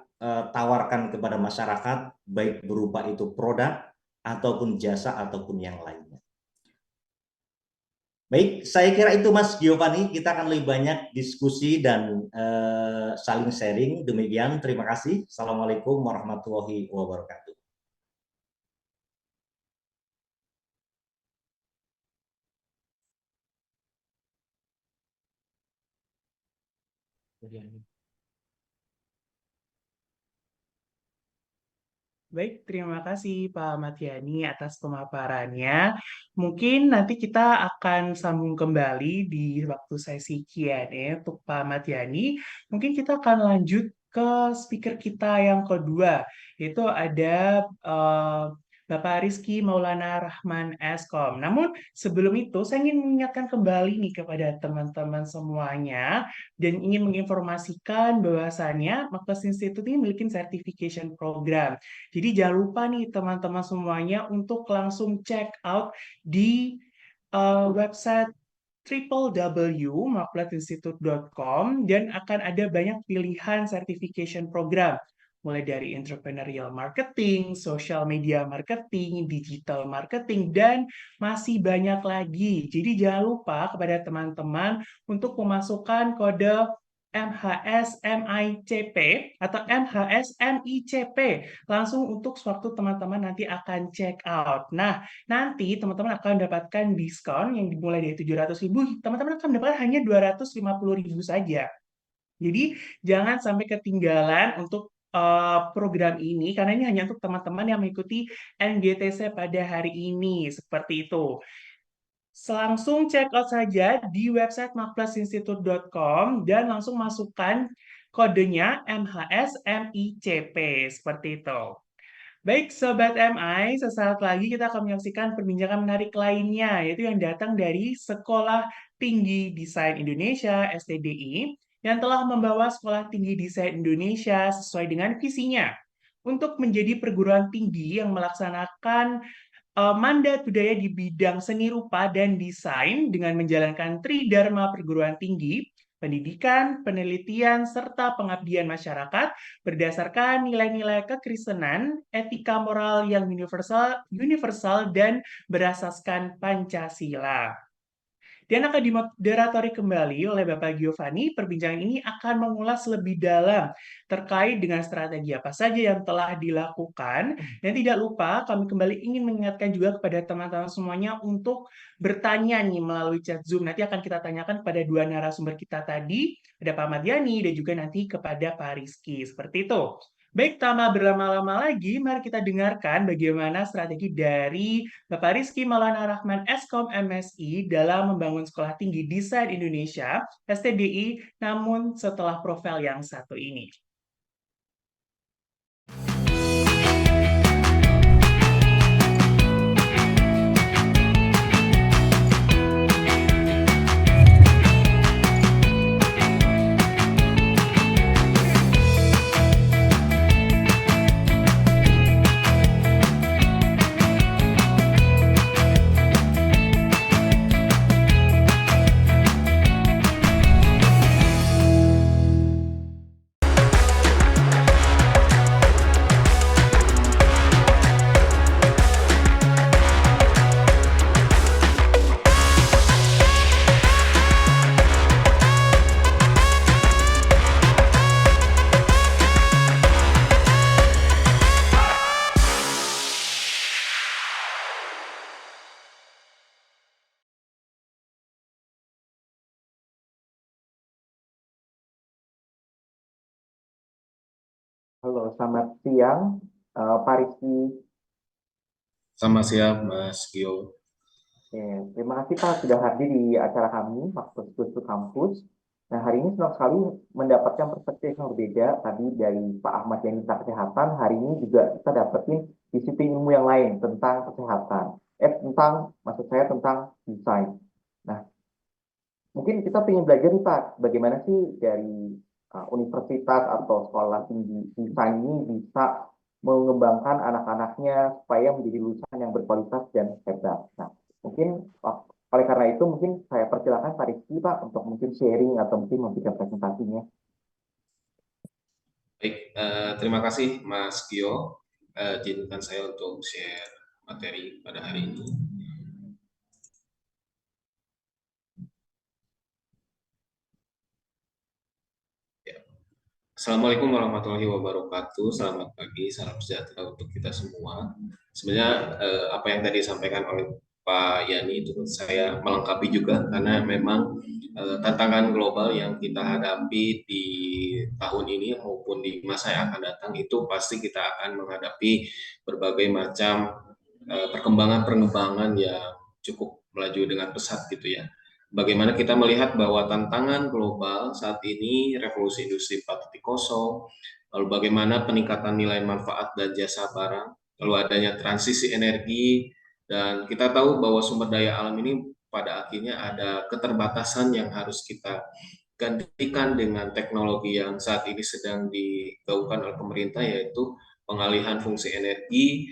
tawarkan kepada masyarakat, baik berupa itu produk ataupun jasa ataupun yang lainnya. Baik, saya kira itu Mas Giovanni, kita akan lebih banyak diskusi dan saling sharing. Demikian, terima kasih. Assalamualaikum warahmatullahi wabarakatuh. Baik, terima kasih Pak Matiani atas pemaparannya. Mungkin nanti kita akan sambung kembali di waktu sesi Q&A untuk Pak Matiani. Mungkin kita akan lanjut ke speaker kita yang kedua, yaitu ada Bapak Rizky Maulana Rahman Eskom. Namun sebelum itu saya ingin mengingatkan kembali nih kepada teman-teman semuanya dan ingin menginformasikan bahwasannya Makpres Institute ini memiliki certification program. Jadi jangan lupa nih teman-teman semuanya untuk langsung check out di website www.makpresinstitute.com dan akan ada banyak pilihan certification program. Mulai dari entrepreneurial marketing, social media marketing, digital marketing, dan masih banyak lagi. Jadi jangan lupa kepada teman-teman untuk memasukkan kode MHS-MICP atau MHS-MICP langsung untuk sewaktu teman-teman nanti akan check out. Nah, nanti teman-teman akan mendapatkan diskon yang dimulai dari 700.000, teman-teman akan mendapatkan hanya 250.000 saja. Jadi jangan sampai ketinggalan untuk program ini, karena ini hanya untuk teman-teman yang mengikuti NGTC pada hari ini, seperti itu. Langsung check out saja di website makpresinstitute.com dan langsung masukkan kodenya MHS-MICP, seperti itu. Baik, Sobat MI, sesaat lagi kita akan menyaksikan perbincangan menarik lainnya, yaitu yang datang dari Sekolah Tinggi Desain Indonesia, STDI, yang telah membawa Sekolah Tinggi Desain Indonesia sesuai dengan visinya untuk menjadi perguruan tinggi yang melaksanakan mandat budaya di bidang seni rupa dan desain dengan menjalankan Tridharma perguruan tinggi, pendidikan, penelitian, serta pengabdian masyarakat berdasarkan nilai-nilai kekristenan, etika moral yang universal dan berasaskan Pancasila. Dan akan dimoderatori kembali oleh Bapak Giovanni. Perbincangan ini akan mengulas lebih dalam terkait dengan strategi apa saja yang telah dilakukan. Dan tidak lupa, kami kembali ingin mengingatkan juga kepada teman-teman semuanya untuk bertanya nih melalui chat Zoom. Nanti akan kita tanyakan kepada dua narasumber kita tadi, ada Pak Madiani dan juga nanti kepada Pak Rizky. Seperti itu. Baik, tanpa berlama-lama lagi, mari kita dengarkan bagaimana strategi dari Bapak Rizky Maulana Rahman Eskom MSI dalam membangun Sekolah Tinggi Desain Indonesia, STDI, namun setelah profil yang satu ini. Halo, selamat siang, Pak Rizky. Selamat siang, Mas Gio. Oke, terima kasih Pak sudah hadir di acara kami, Maksud Gustu Kampus. Nah, hari ini senang sekali mendapatkan perspektif yang berbeda tadi dari Pak Ahmad Yani tentang kesehatan. Hari ini juga kita dapetin disiplin ilmu yang lain tentang kesehatan. Maksud saya tentang desain. Nah, mungkin kita ingin belajar nih Pak, bagaimana sih dari universitas atau sekolah tinggi desain ini bisa mengembangkan anak-anaknya supaya menjadi lulusan yang berkualitas dan hebat. Nah, mungkin oleh karena itu mungkin saya persilakan Pak Rizky Pak untuk mungkin sharing atau mungkin memberikan presentasinya. Baik, terima kasih Mas Gio. Izinkan saya untuk share materi pada hari ini. Assalamualaikum warahmatullahi wabarakatuh. Selamat pagi, salam sejahtera untuk kita semua. Sebenarnya apa yang tadi disampaikan oleh Pak Yani itu saya melengkapi juga karena memang tantangan global yang kita hadapi di tahun ini maupun di masa yang akan datang itu pasti kita akan menghadapi berbagai macam perkembangan-perkembangan yang cukup melaju dengan pesat gitu ya. Bagaimana kita melihat bahwa tantangan global saat ini revolusi industri 4.0, lalu bagaimana peningkatan nilai manfaat dan jasa barang, lalu adanya transisi energi, dan kita tahu bahwa sumber daya alam ini pada akhirnya ada keterbatasan yang harus kita gantikan dengan teknologi yang saat ini sedang digaungkan oleh pemerintah, yaitu pengalihan fungsi energi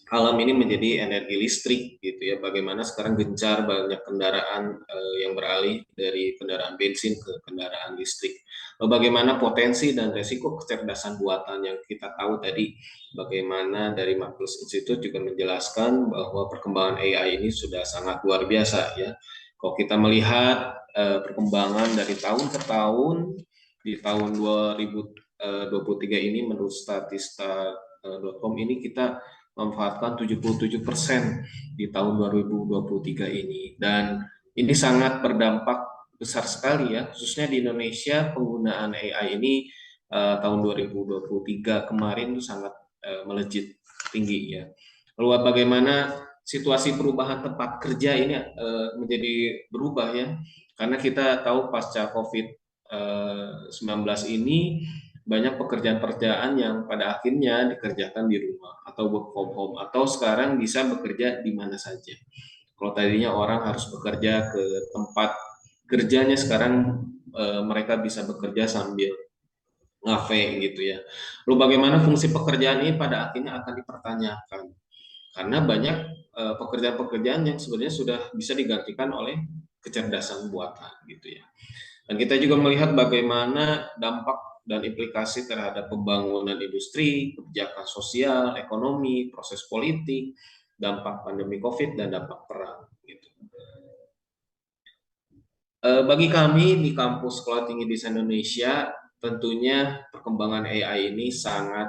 alam ini menjadi energi listrik gitu ya. Bagaimana sekarang gencar banyak kendaraan yang beralih dari kendaraan bensin ke kendaraan listrik. Lalu bagaimana potensi dan resiko kecerdasan buatan yang kita tahu tadi, bagaimana dari Max Institute juga menjelaskan bahwa perkembangan AI ini sudah sangat luar biasa ya. Kalau kita melihat perkembangan dari tahun ke tahun, di tahun 2023 ini menurut statista.com ini kita memanfaatkan 77% di tahun 2023 ini, dan ini sangat berdampak besar sekali ya, khususnya di Indonesia. Penggunaan AI ini tahun 2023 kemarin itu sangat melejit tinggi ya. Lalu bagaimana situasi perubahan tempat kerja ini menjadi berubah ya, karena kita tahu pasca COVID-19 ini banyak pekerjaan-pekerjaan yang pada akhirnya dikerjakan di rumah atau work from home, atau sekarang bisa bekerja di mana saja. Kalau tadinya orang harus bekerja ke tempat kerjanya, sekarang mereka bisa bekerja sambil ngafe gitu ya. Lalu bagaimana fungsi pekerjaan ini pada akhirnya akan dipertanyakan, karena banyak pekerjaan-pekerjaan yang sebenarnya sudah bisa digantikan oleh kecerdasan buatan gitu ya. Dan kita juga melihat bagaimana dampak dan implikasi terhadap pembangunan industri, kebijakan sosial, ekonomi, proses politik, dampak pandemi COVID, dan dampak perang. Gitu. Bagi kami di Kampus Sekolah Tinggi Desain Indonesia, tentunya perkembangan AI ini sangat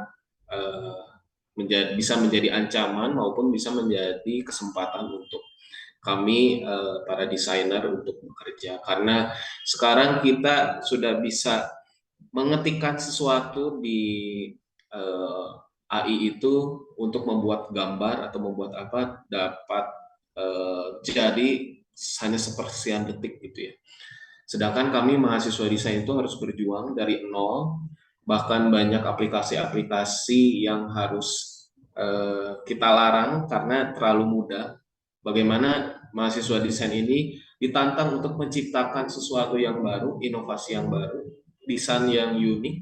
bisa menjadi ancaman maupun bisa menjadi kesempatan untuk kami para desainer untuk bekerja, karena sekarang kita sudah bisa mengetikkan sesuatu di AI itu untuk membuat gambar atau membuat apa dapat jadi hanya sepersekian detik gitu ya. Sedangkan kami mahasiswa desain itu harus berjuang dari nol, bahkan banyak aplikasi-aplikasi yang harus kita larang karena terlalu mudah. Bagaimana mahasiswa desain ini ditantang untuk menciptakan sesuatu yang baru, inovasi yang baru, desain yang unik,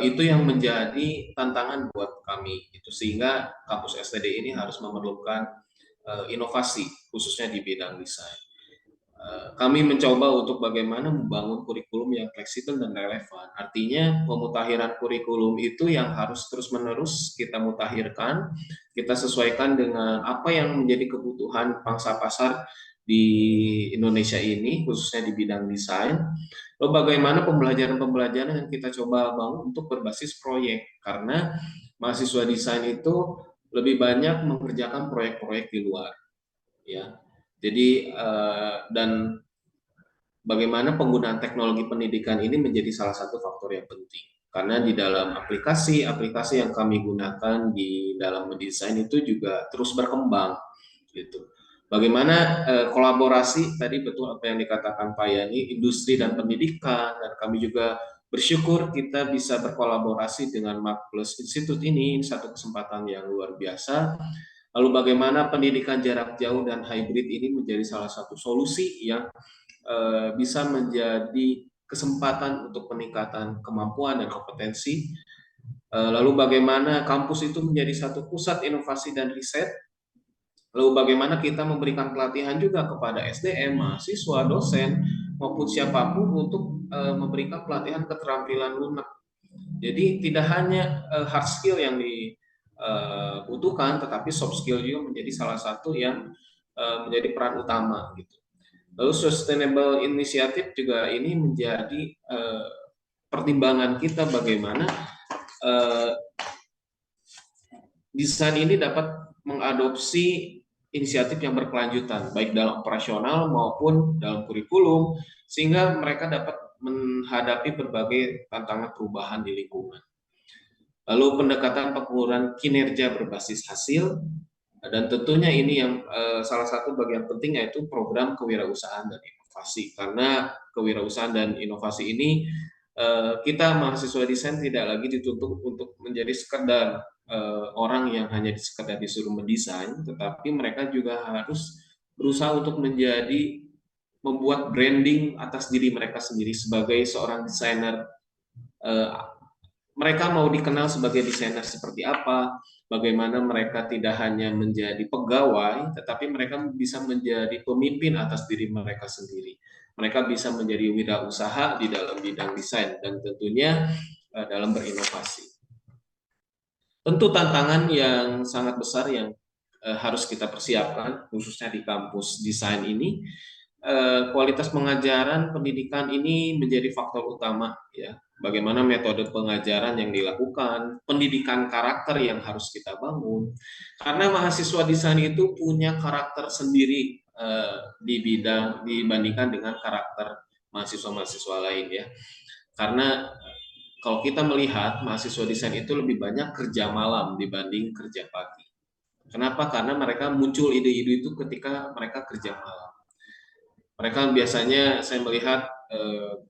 itu yang menjadi tantangan buat kami. Itu sehingga kampus STD ini harus memerlukan inovasi, khususnya di bidang desain. Kami mencoba untuk bagaimana membangun kurikulum yang fleksibel dan relevan. Artinya pemutakhiran kurikulum itu yang harus terus-menerus kita mutakhirkan, kita sesuaikan dengan apa yang menjadi kebutuhan pangsa pasar di Indonesia ini, khususnya di bidang desain. Lalu bagaimana pembelajaran-pembelajaran yang kita coba bangun untuk berbasis proyek, karena mahasiswa desain itu lebih banyak mengerjakan proyek-proyek di luar, ya. Jadi dan bagaimana penggunaan teknologi pendidikan ini menjadi salah satu faktor yang penting. Karena di dalam aplikasi yang kami gunakan di dalam mendesain itu juga terus berkembang gitu. Bagaimana kolaborasi tadi betul apa yang dikatakan Pak Yani, industri dan pendidikan, dan kami juga bersyukur kita bisa berkolaborasi dengan Mark+ Institute ini satu kesempatan yang luar biasa. Lalu bagaimana pendidikan jarak jauh dan hybrid ini menjadi salah satu solusi yang bisa menjadi kesempatan untuk peningkatan kemampuan dan kompetensi. Lalu bagaimana kampus itu menjadi satu pusat inovasi dan riset. Lalu bagaimana kita memberikan pelatihan juga kepada SDM, mahasiswa, dosen, maupun siapapun untuk memberikan pelatihan keterampilan lunak. Jadi tidak hanya hard skill yang dibutuhkan, tetapi soft skill juga menjadi salah satu yang menjadi peran utama gitu. Lalu sustainable initiative juga ini menjadi pertimbangan kita bagaimana desain ini dapat mengadopsi inisiatif yang berkelanjutan, baik dalam operasional maupun dalam kurikulum, sehingga mereka dapat menghadapi berbagai tantangan perubahan di lingkungan. Lalu pendekatan pengukuran kinerja berbasis hasil, dan tentunya ini yang salah satu bagian penting yaitu program kewirausahaan dan inovasi. Karena kewirausahaan dan inovasi ini kita mahasiswa desain tidak lagi dituntut untuk menjadi sekedar orang yang hanya sekedar disuruh mendesain, tetapi mereka juga harus berusaha untuk membuat branding atas diri mereka sendiri sebagai seorang desainer. Mereka mau dikenal sebagai desainer seperti apa, bagaimana mereka tidak hanya menjadi pegawai, tetapi mereka bisa menjadi pemimpin atas diri mereka sendiri. Mereka bisa menjadi wirausaha di dalam bidang desain dan tentunya dalam berinovasi. Tentu tantangan yang sangat besar yang harus kita persiapkan, khususnya di kampus desain ini, kualitas pengajaran pendidikan ini menjadi faktor utama ya. Bagaimana metode pengajaran yang dilakukan, pendidikan karakter yang harus kita bangun. Karena mahasiswa desain itu punya karakter sendiri dibandingkan dengan karakter mahasiswa-mahasiswa lain ya. Karena kalau kita melihat mahasiswa desain itu lebih banyak kerja malam dibanding kerja pagi. Kenapa? Karena mereka muncul ide-ide itu ketika mereka kerja malam. Mereka biasanya saya melihat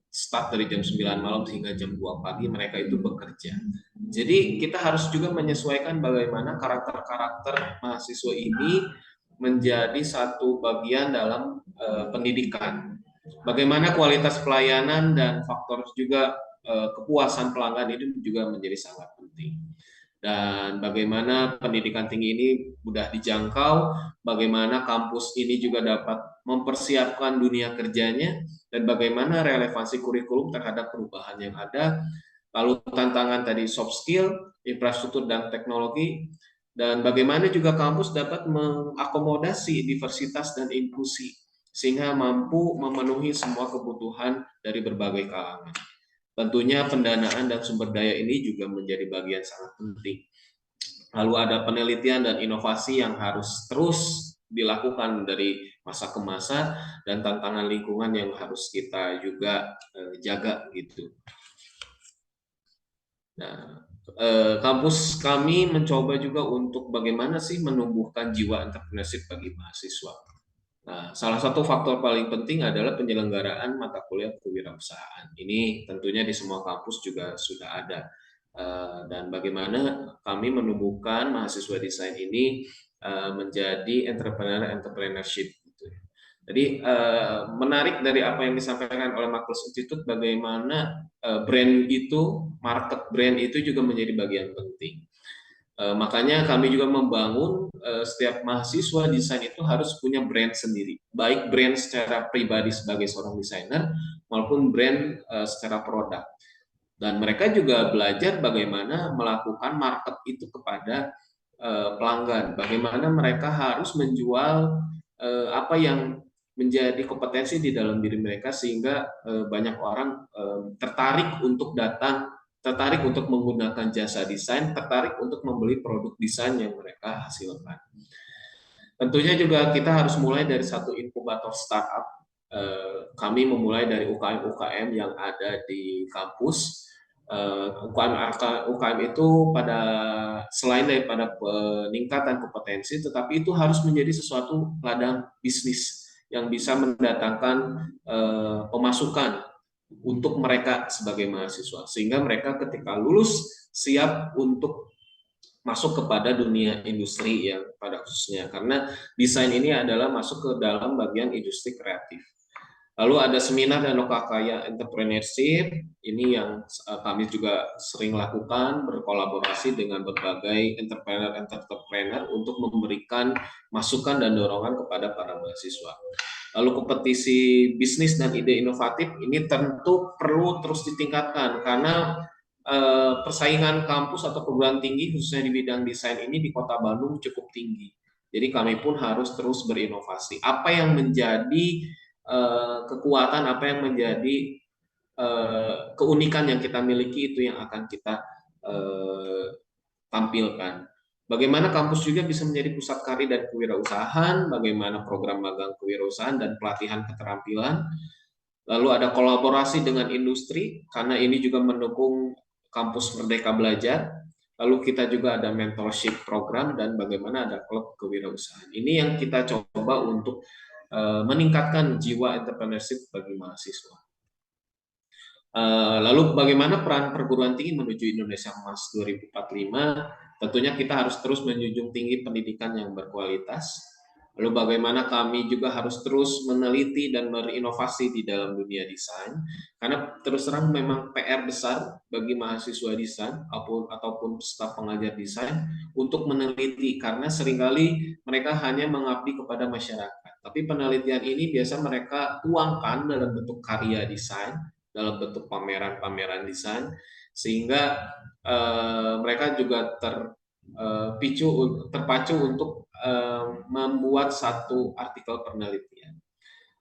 start dari jam 9 malam hingga jam 2 pagi mereka itu bekerja. Jadi kita harus juga menyesuaikan bagaimana karakter-karakter mahasiswa ini menjadi satu bagian dalam pendidikan. Bagaimana kualitas pelayanan dan faktor juga kepuasan pelanggan itu juga menjadi sangat penting. Dan bagaimana pendidikan tinggi ini mudah dijangkau, bagaimana kampus ini juga dapat mempersiapkan dunia kerjanya, dan bagaimana relevansi kurikulum terhadap perubahan yang ada, lalu tantangan tadi soft skill, infrastruktur dan teknologi, dan bagaimana juga kampus dapat mengakomodasi diversitas dan inklusi, sehingga mampu memenuhi semua kebutuhan dari berbagai kalangan. Tentunya pendanaan dan sumber daya ini juga menjadi bagian sangat penting. Lalu ada penelitian dan inovasi yang harus terus dilakukan dari masa ke masa, dan tantangan lingkungan yang harus kita juga jaga gitu. Nah, kampus kami mencoba juga untuk bagaimana sih menumbuhkan jiwa entrepreneurship bagi mahasiswa. Nah, salah satu faktor paling penting adalah penyelenggaraan mata kuliah kewirausahaan. Ini tentunya di semua kampus juga sudah ada. Dan bagaimana kami menumbuhkan mahasiswa desain ini menjadi entrepreneurship. Jadi menarik dari apa yang disampaikan oleh Mark+ Institute, bagaimana brand itu, market brand itu juga menjadi bagian penting. Makanya kami juga membangun setiap mahasiswa desain itu harus punya brand sendiri, baik brand secara pribadi sebagai seorang desainer maupun brand secara produk. Dan mereka juga belajar bagaimana melakukan market itu kepada pelanggan, bagaimana mereka harus menjual apa yang menjadi kompetensi di dalam diri mereka, sehingga banyak orang tertarik untuk datang, tertarik untuk menggunakan jasa desain, tertarik untuk membeli produk desain yang mereka hasilkan. Tentunya juga kita harus mulai dari satu inkubator startup kami memulai dari UKM-UKM yang ada di kampus. UKM itu selain daripada peningkatan kompetensi, tetapi itu harus menjadi sesuatu ladang bisnis yang bisa mendatangkan pemasukan untuk mereka sebagai mahasiswa, sehingga mereka ketika lulus siap untuk masuk kepada dunia industri yang pada khususnya, karena desain ini adalah masuk ke dalam bagian industri kreatif. Lalu ada seminar dan lokakarya entrepreneurship, ini yang kami juga sering lakukan, berkolaborasi dengan berbagai entrepreneur untuk memberikan masukan dan dorongan kepada para mahasiswa. Lalu kompetisi bisnis dan ide inovatif ini tentu perlu terus ditingkatkan, karena persaingan kampus atau perguruan tinggi khususnya di bidang desain ini di Kota Bandung cukup tinggi. Jadi kami pun harus terus berinovasi. Apa yang menjadi kekuatan, apa yang menjadi keunikan yang kita miliki, itu yang akan kita tampilkan. Bagaimana kampus juga bisa menjadi pusat karir dan kewirausahaan, bagaimana program magang kewirausahaan dan pelatihan keterampilan. Lalu ada kolaborasi dengan industri, karena ini juga mendukung kampus Merdeka Belajar. Lalu kita juga ada mentorship program dan bagaimana ada klub kewirausahaan. Ini yang kita coba untuk meningkatkan jiwa entrepreneurship bagi mahasiswa. Lalu bagaimana peran perguruan tinggi menuju Indonesia Emas 2045? Tentunya kita harus terus menjunjung tinggi pendidikan yang berkualitas. Lalu bagaimana kami juga harus terus meneliti dan berinovasi di dalam dunia desain, karena terus terang memang PR besar bagi mahasiswa desain ataupun staf pengajar desain untuk meneliti, karena seringkali mereka hanya mengabdi kepada masyarakat. Tapi penelitian ini biasa mereka tuangkan dalam bentuk karya desain, dalam bentuk pameran-pameran desain, sehingga mereka juga terpacu untuk membuat satu artikel penelitian.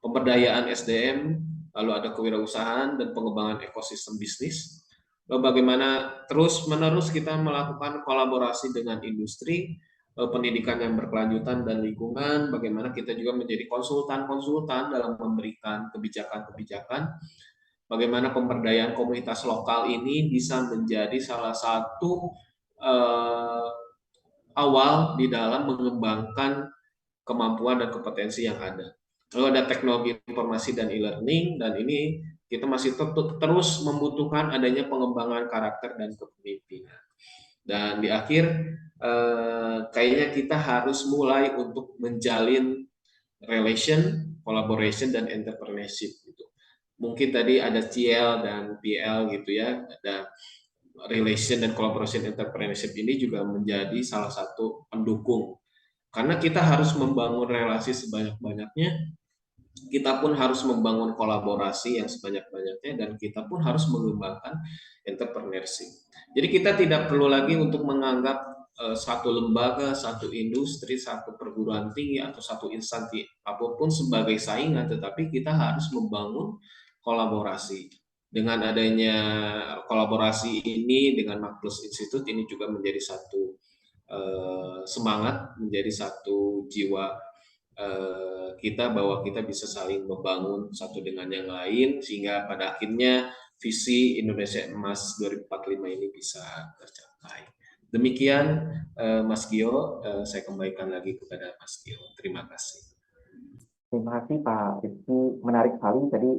Pemberdayaan SDM, lalu ada kewirausahaan dan pengembangan ekosistem bisnis. Lalu bagaimana terus-menerus kita melakukan kolaborasi dengan industri, pendidikan yang berkelanjutan dan lingkungan, bagaimana kita juga menjadi konsultan-konsultan dalam memberikan kebijakan-kebijakan, bagaimana pemberdayaan komunitas lokal ini bisa menjadi salah satu awal di dalam mengembangkan kemampuan dan kompetensi yang ada. Lalu ada teknologi informasi dan e-learning, dan ini kita masih terus membutuhkan adanya pengembangan karakter dan kepemimpinan. Dan di akhir, kayaknya kita harus mulai untuk menjalin relation, collaboration, dan entrepreneurship. Gitu. Mungkin tadi ada CL dan PL gitu ya, ada relation dan collaboration entrepreneurship ini juga menjadi salah satu pendukung. Karena kita harus membangun relasi sebanyak-banyaknya, kita pun harus membangun kolaborasi yang sebanyak-banyaknya, dan kita pun harus mengembangkan entrepreneurship. Jadi kita tidak perlu lagi untuk menganggap satu lembaga, satu industri, satu perguruan tinggi, atau satu instansi apapun sebagai saingan, tetapi kita harus membangun kolaborasi. Dengan adanya kolaborasi ini dengan Max+ Institute, ini juga menjadi satu semangat, menjadi satu jiwa kita, bahwa kita bisa saling membangun satu dengan yang lain, sehingga pada akhirnya visi Indonesia Emas 2045 ini bisa tercapai. Demikian Mas Gio, saya kembalikan lagi kepada Mas Gio. Terima kasih. Terima kasih Pak Rizky, menarik sekali tadi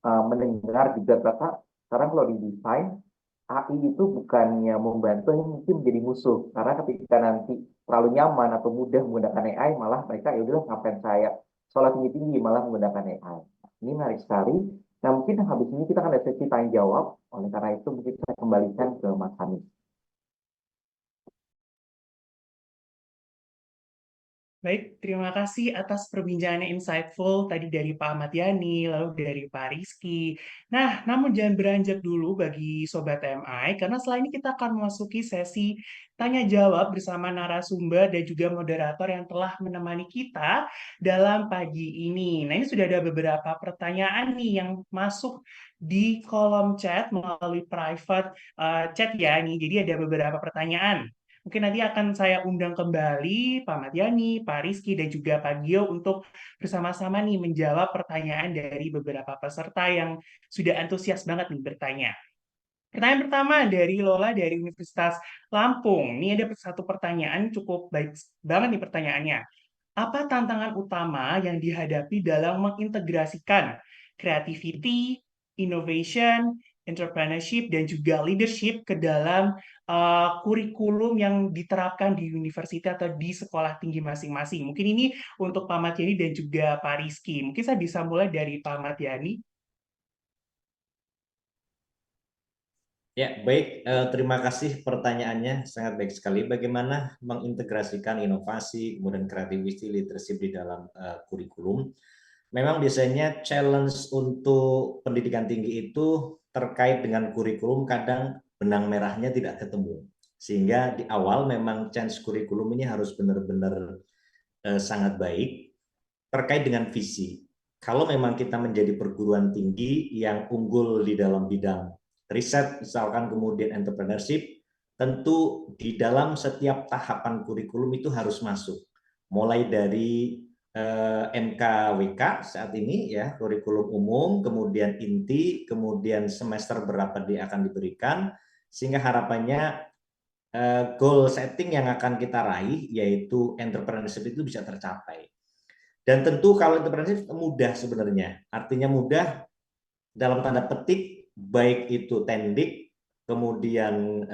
mendengar juga Bapak. Sekarang kalau di desain, AI itu bukannya membantu, mungkin menjadi musuh. Karena ketika nanti terlalu nyaman atau mudah menggunakan AI, malah mereka ya udah ngapain saya sekolah tinggi-tinggi malah menggunakan AI. Ini menarik sekali. Nah mungkin habis ini kita akan ada sesi tanya jawab. Oleh karena itu mungkin saya kembalikan ke Mas Hanif. Baik, terima kasih atas perbincangannya insightful tadi dari Pak Ahmad Yani, lalu dari Pak Rizky. Nah, namun jangan beranjak dulu bagi Sobat MI, karena setelah ini kita akan memasuki sesi tanya-jawab bersama narasumber dan juga moderator yang telah menemani kita dalam pagi ini. Nah, ini sudah ada beberapa pertanyaan nih yang masuk di kolom chat melalui private chat ya. Nih. Jadi ada beberapa pertanyaan. Mungkin nanti akan saya undang kembali Pak Matiani, Pak Rizky, dan juga Pak Gio untuk bersama-sama nih menjawab pertanyaan dari beberapa peserta yang sudah antusias banget nih bertanya. Pertanyaan pertama dari Lola dari Universitas Lampung. Ini ada satu pertanyaan cukup baik banget nih pertanyaannya. Apa tantangan utama yang dihadapi dalam mengintegrasikan creativity, innovation, entrepreneurship, dan juga leadership ke dalam kurikulum yang diterapkan di universitas atau di sekolah tinggi masing-masing? Mungkin ini untuk Pak Matiani dan juga Pak Rizky. Mungkin saya bisa mulai dari Pak Matiani. Ya, baik. Terima kasih pertanyaannya, sangat baik sekali. Bagaimana mengintegrasikan inovasi, kemudian creativity, leadership di dalam kurikulum. Memang biasanya challenge untuk pendidikan tinggi itu terkait dengan kurikulum, kadang benang merahnya tidak ketemu. Sehingga di awal memang change kurikulum ini harus benar-benar sangat baik terkait dengan visi. Kalau memang kita menjadi perguruan tinggi yang unggul di dalam bidang riset, misalkan kemudian entrepreneurship, tentu di dalam setiap tahapan kurikulum itu harus masuk. Mulai dari MKWK saat ini ya, kurikulum umum, kemudian inti, kemudian semester berapa dia akan diberikan, sehingga harapannya goal setting yang akan kita raih yaitu entrepreneurship itu bisa tercapai. Dan tentu kalau entrepreneurship mudah sebenarnya, artinya mudah dalam tanda petik, baik itu tendik, kemudian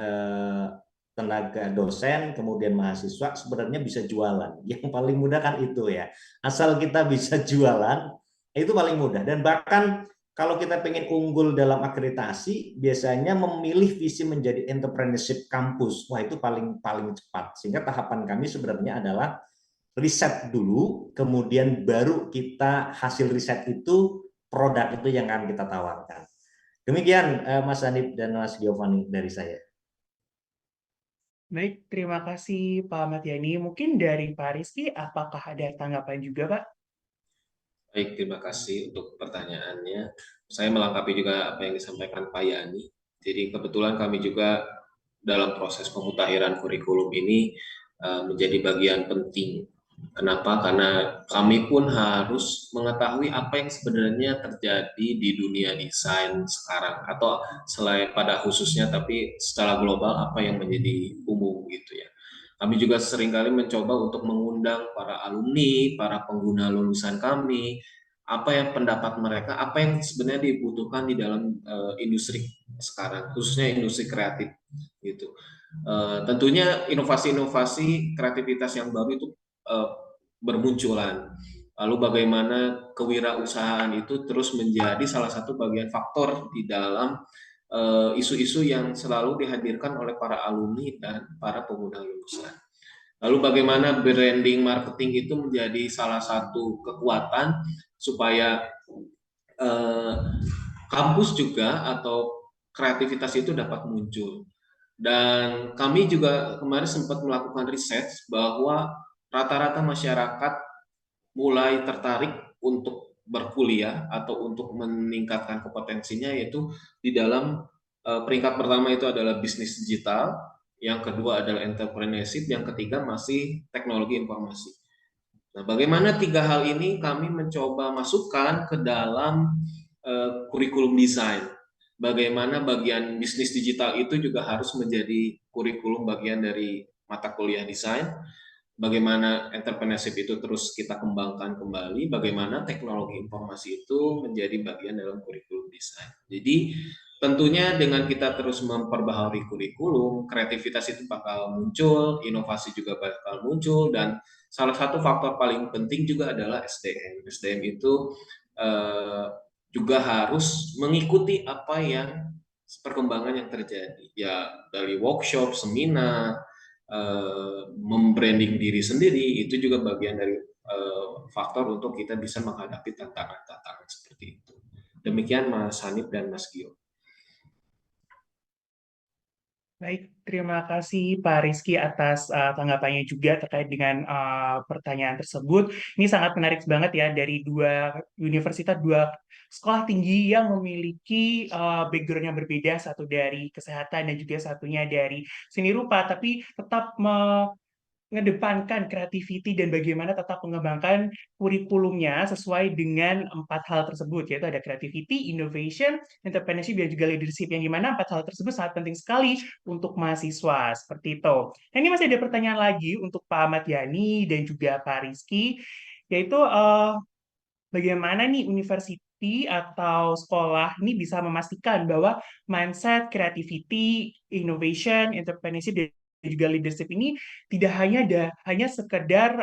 tenaga dosen, kemudian mahasiswa sebenarnya bisa jualan. Yang paling mudah kan itu ya. Asal kita bisa jualan, itu paling mudah. Dan bahkan kalau kita pengen unggul dalam akreditasi, biasanya memilih visi menjadi entrepreneurship kampus. Wah, itu paling cepat. Sehingga tahapan kami sebenarnya adalah riset dulu, kemudian baru kita hasil riset itu, produk itu yang akan kita tawarkan. Demikian Mas Hanif dan Mas Giovanni dari saya. Baik, terima kasih Pak Matiani. Mungkin dari Pak Rizky, apakah ada tanggapan juga Pak? Baik, terima kasih untuk pertanyaannya. Saya melengkapi juga apa yang disampaikan Pak Yani. Jadi kebetulan kami juga dalam proses pemutakhiran kurikulum ini menjadi bagian penting. Kenapa? Karena kami pun harus mengetahui apa yang sebenarnya terjadi di dunia desain sekarang, atau selain pada khususnya, tapi secara global apa yang menjadi umum gitu ya. Kami juga seringkali mencoba untuk mengundang para alumni, para pengguna lulusan kami, apa yang pendapat mereka, apa yang sebenarnya dibutuhkan di dalam industri sekarang, khususnya industri kreatif gitu. Tentunya inovasi-inovasi kreativitas yang baru itu bermunculan. Lalu bagaimana kewirausahaan itu terus menjadi salah satu bagian faktor di dalam isu-isu yang selalu dihadirkan oleh para alumni dan para pengguna lulusan. Lalu bagaimana branding marketing itu menjadi salah satu kekuatan supaya kampus juga atau kreativitas itu dapat muncul. Dan kami juga kemarin sempat melakukan riset bahwa rata-rata masyarakat mulai tertarik untuk berkuliah atau untuk meningkatkan kompetensinya, yaitu di dalam peringkat pertama itu adalah bisnis digital, yang kedua adalah entrepreneurship, yang ketiga masih teknologi informasi. Nah, bagaimana tiga hal ini kami mencoba masukkan ke dalam kurikulum desain. Bagaimana bagian bisnis digital itu juga harus menjadi kurikulum bagian dari mata kuliah desain. Bagaimana entrepreneurship itu terus kita kembangkan kembali, bagaimana teknologi informasi itu menjadi bagian dalam kurikulum desain. Jadi tentunya dengan kita terus memperbaharui kurikulum, kreativitas itu bakal muncul, inovasi juga bakal muncul, dan salah satu faktor paling penting juga adalah SDM. SDM itu juga harus mengikuti apa yang perkembangan yang terjadi, ya dari workshop, seminar, membranding diri sendiri, itu juga bagian dari faktor untuk kita bisa menghadapi tantangan-tantangan seperti itu. Demikian Mas Hanif dan Mas Gio. Baik, terima kasih Pak Rizky atas tanggapannya juga terkait dengan pertanyaan tersebut. Ini sangat menarik banget ya dari dua universitas, dua sekolah tinggi yang memiliki background yang berbeda, satu dari kesehatan dan juga satunya dari seni rupa, tapi tetap mengedepankan creativity dan bagaimana tetap mengembangkan kurikulumnya sesuai dengan empat hal tersebut, yaitu ada creativity, innovation, entrepreneurship, dan juga leadership, yang dimana empat hal tersebut sangat penting sekali untuk mahasiswa, seperti itu. Nah, ini masih ada pertanyaan lagi untuk Pak Ahmad Yani dan juga Pak Rizky, yaitu bagaimana nih university atau sekolah ini bisa memastikan bahwa mindset, creativity, innovation, entrepreneurship, dan juga leadership ini tidak hanya sekedar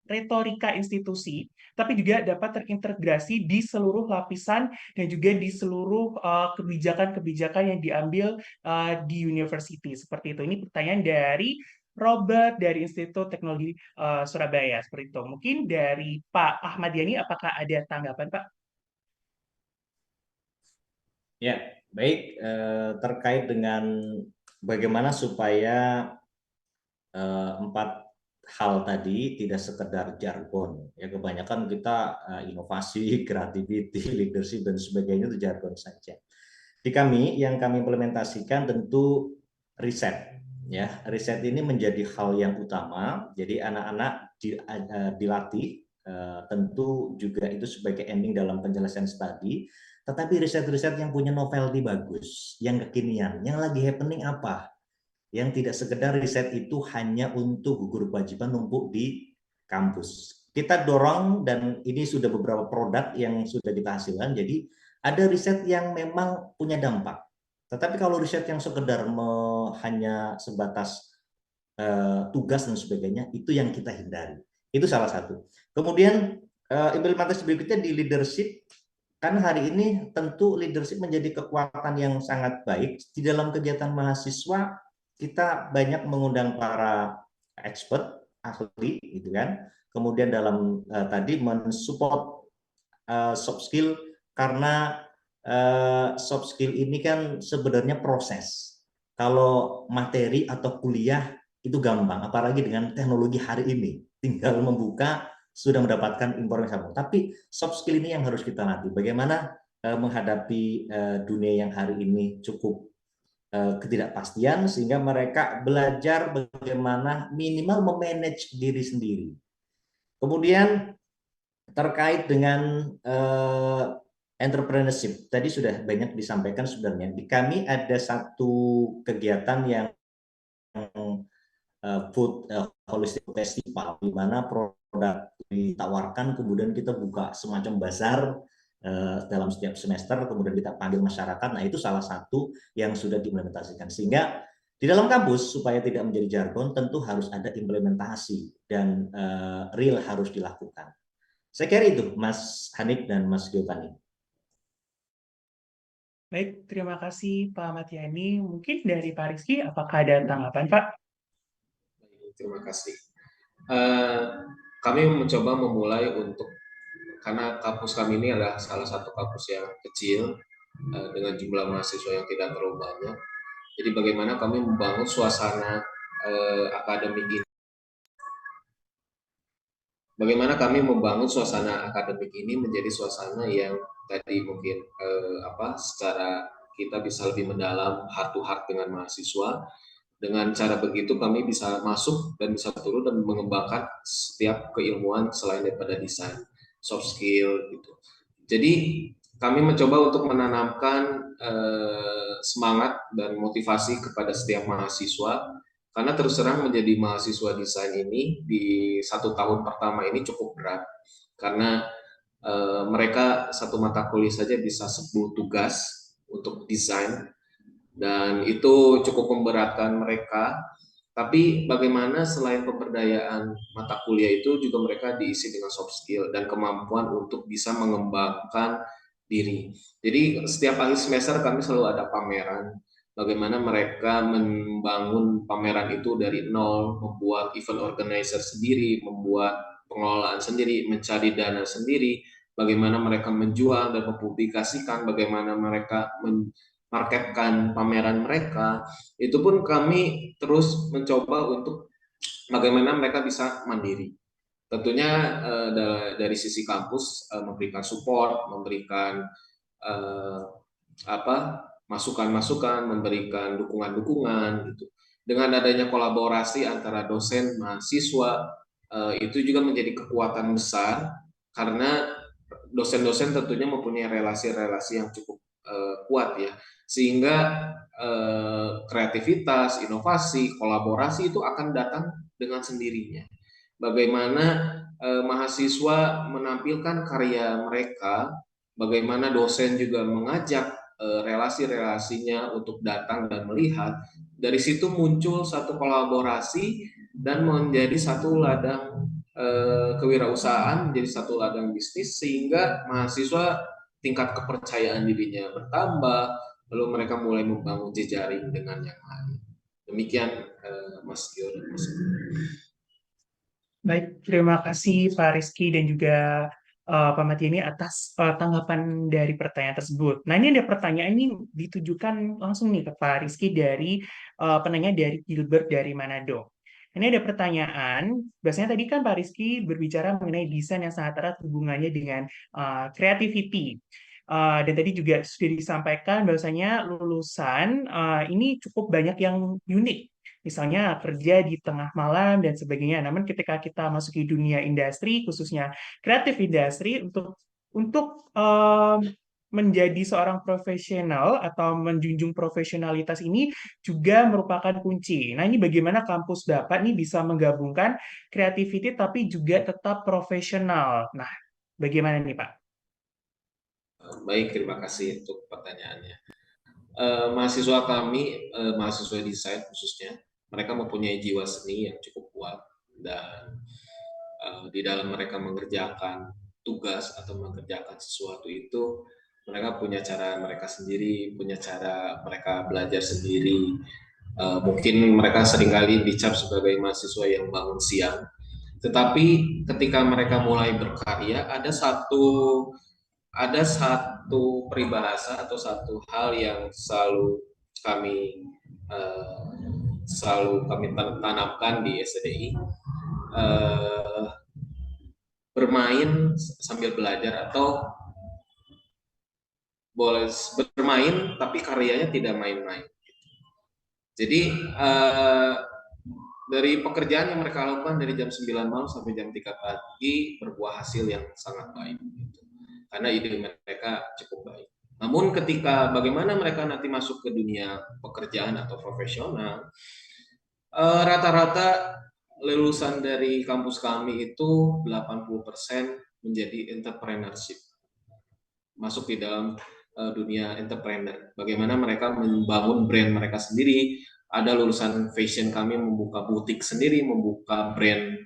retorika institusi, tapi juga dapat terintegrasi di seluruh lapisan dan juga di seluruh kebijakan-kebijakan yang diambil di university. Seperti itu. Ini pertanyaan dari Robert dari Institut Teknologi Surabaya. Seperti itu. Mungkin dari Pak Ahmad Yani, apakah ada tanggapan, Pak? Ya, baik. Terkait dengan bagaimana supaya empat hal tadi tidak sekedar jargon. Ya, kebanyakan kita inovasi, creativity, leadership dan sebagainya itu jargon saja. Di kami yang kami implementasikan tentu riset. Ya, riset ini menjadi hal yang utama. Jadi anak-anak dilatih, tentu juga itu sebagai ending dalam penyelesaian studi. Tetapi riset-riset yang punya novelty bagus, yang kekinian, yang lagi happening apa? Yang tidak sekedar riset itu hanya untuk gugur kewajiban numpuk di kampus. Kita dorong, dan ini sudah beberapa produk yang sudah kita hasilkan. Jadi ada riset yang memang punya dampak. Tetapi kalau riset yang sekedar hanya sebatas tugas dan sebagainya, itu yang kita hindari. Itu salah satu. Kemudian implementasi berikutnya di leadership. Karena hari ini tentu leadership menjadi kekuatan yang sangat baik. Di dalam kegiatan mahasiswa, kita banyak mengundang para expert, ahli, gitu kan. Kemudian dalam tadi mensupport soft skill, karena soft skill ini kan sebenarnya proses. Kalau materi atau kuliah itu gampang, apalagi dengan teknologi hari ini, tinggal membuka sudah mendapatkan informasi. Tapi soft skill ini yang harus kita latih. Bagaimana menghadapi dunia yang hari ini cukup ketidakpastian, sehingga mereka belajar bagaimana minimal memanage diri sendiri. Kemudian terkait dengan entrepreneurship, tadi sudah banyak disampaikan sebenarnya. Di kami ada satu kegiatan yang food holistic festival, di mana produk ditawarkan, kemudian kita buka semacam bazar dalam setiap semester, kemudian kita panggil masyarakat. Nah, itu salah satu yang sudah diimplementasikan. Sehingga di dalam kampus, supaya tidak menjadi jargon, tentu harus ada implementasi dan real harus dilakukan. Saya kira itu, Mas Hanif dan Mas Giovanni. Baik, terima kasih Pak Ahmad Yani. Mungkin dari Pak Rizky, apakah ada tanggapan, Pak? Terima kasih. Kami mencoba memulai karena kampus kami ini adalah salah satu kampus yang kecil dengan jumlah mahasiswa yang tidak terlalu banyak. Jadi bagaimana kami membangun suasana akademik ini? Bagaimana kami membangun suasana akademik ini menjadi suasana yang tadi mungkin secara kita bisa lebih mendalam heart to heart dengan mahasiswa. Dengan cara begitu kami bisa masuk dan bisa turun dan mengembangkan setiap keilmuan selain daripada desain, soft skill gitu. Jadi kami mencoba untuk menanamkan semangat dan motivasi kepada setiap mahasiswa, karena terus terang menjadi mahasiswa desain ini di 1 tahun pertama ini cukup berat, karena mereka satu mata kuliah saja bisa 10 tugas untuk desain, dan itu cukup memberatkan mereka. Tapi bagaimana selain pemberdayaan mata kuliah itu juga mereka diisi dengan soft skill dan kemampuan untuk bisa mengembangkan diri. Jadi setiap akhir semester kami selalu ada pameran. Bagaimana mereka membangun pameran itu dari nol, membuat event organizer sendiri, membuat pengelolaan sendiri, mencari dana sendiri, bagaimana mereka menjual dan mempublikasikan, bagaimana mereka marketkan pameran mereka, itu pun kami terus mencoba untuk bagaimana mereka bisa mandiri. Tentunya dari sisi kampus memberikan support, memberikan masukan-masukan, memberikan dukungan-dukungan gitu. Dengan adanya kolaborasi antara dosen mahasiswa itu juga menjadi kekuatan besar karena dosen-dosen tentunya mempunyai relasi-relasi yang cukup kuat ya, sehingga kreativitas, inovasi, kolaborasi itu akan datang dengan sendirinya. Bagaimana mahasiswa menampilkan karya mereka, bagaimana dosen juga mengajak relasi-relasinya untuk datang dan melihat. Dari situ muncul satu kolaborasi dan menjadi satu ladang kewirausahaan, menjadi satu ladang bisnis, sehingga mahasiswa tingkat kepercayaan dirinya bertambah, lalu mereka mulai membangun jejaring dengan yang lain. Demikian Mas Gio dan Mas. Baik, terima kasih Pak Rizky dan juga Pak Matiani atas tanggapan dari pertanyaan tersebut. Nah, ini ada pertanyaan ini ditujukan langsung nih ke Pak Rizky dari penanya dari Gilbert dari Manado. Ini ada pertanyaan, biasanya tadi kan Pak Rizky berbicara mengenai desain yang sangat erat hubungannya dengan creativity. Dan tadi juga sudah disampaikan bahwasanya lulusan ini cukup banyak yang unik. Misalnya kerja di tengah malam dan sebagainya. Namun ketika kita masuk di dunia industri, khususnya kreatif industri, untuk menjadi seorang profesional atau menjunjung profesionalitas ini juga merupakan kunci. Nah, ini bagaimana kampus Bapak nih bisa menggabungkan creativity tapi juga tetap profesional. Nah, bagaimana nih Pak? Baik, terima kasih untuk pertanyaannya. Mahasiswa kami, mahasiswa desain khususnya, mereka mempunyai jiwa seni yang cukup kuat dan di dalam mereka mengerjakan tugas atau mengerjakan sesuatu itu mereka punya cara mereka sendiri, punya cara mereka belajar sendiri. Mungkin mereka seringkali dicap sebagai mahasiswa yang bangun siang, tetapi ketika mereka mulai berkarya ada satu peribahasa atau satu hal yang selalu kami tanamkan di SDI, bermain sambil belajar atau boleh bermain tapi karyanya tidak main-main. Jadi dari pekerjaan yang mereka lakukan dari jam 9 malam sampai jam 3 pagi berbuah hasil yang sangat baik gitu. Karena ide mereka cukup baik. Namun ketika bagaimana mereka nanti masuk ke dunia pekerjaan atau profesional, rata-rata lulusan dari kampus kami itu 80% menjadi entrepreneurship, masuk di dalam dunia entrepreneur. Bagaimana mereka membangun brand mereka sendiri. Ada lulusan fashion kami membuka butik sendiri, membuka brand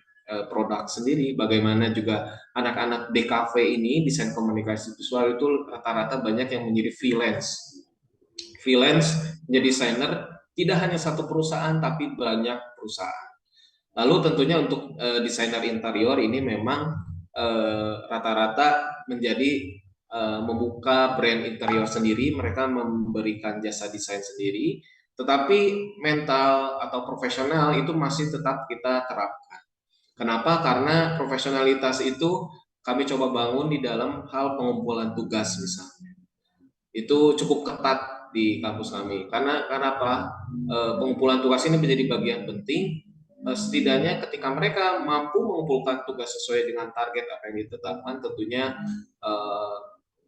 produk sendiri. Bagaimana juga anak-anak DKV ini, desain komunikasi visual itu rata-rata banyak yang menjadi freelance menjadi desainer, tidak hanya satu perusahaan tapi banyak perusahaan. Lalu tentunya untuk desainer interior ini memang rata-rata menjadi membuka brand interior sendiri, mereka memberikan jasa desain sendiri, tetapi mental atau profesional itu masih tetap kita terapkan. Kenapa? Karena profesionalitas itu kami coba bangun di dalam hal pengumpulan tugas misalnya. Itu cukup ketat di kampus kami. Karena apa? Pengumpulan tugas ini menjadi bagian penting. Setidaknya ketika mereka mampu mengumpulkan tugas sesuai dengan target apa yang ditetapkan, tentunya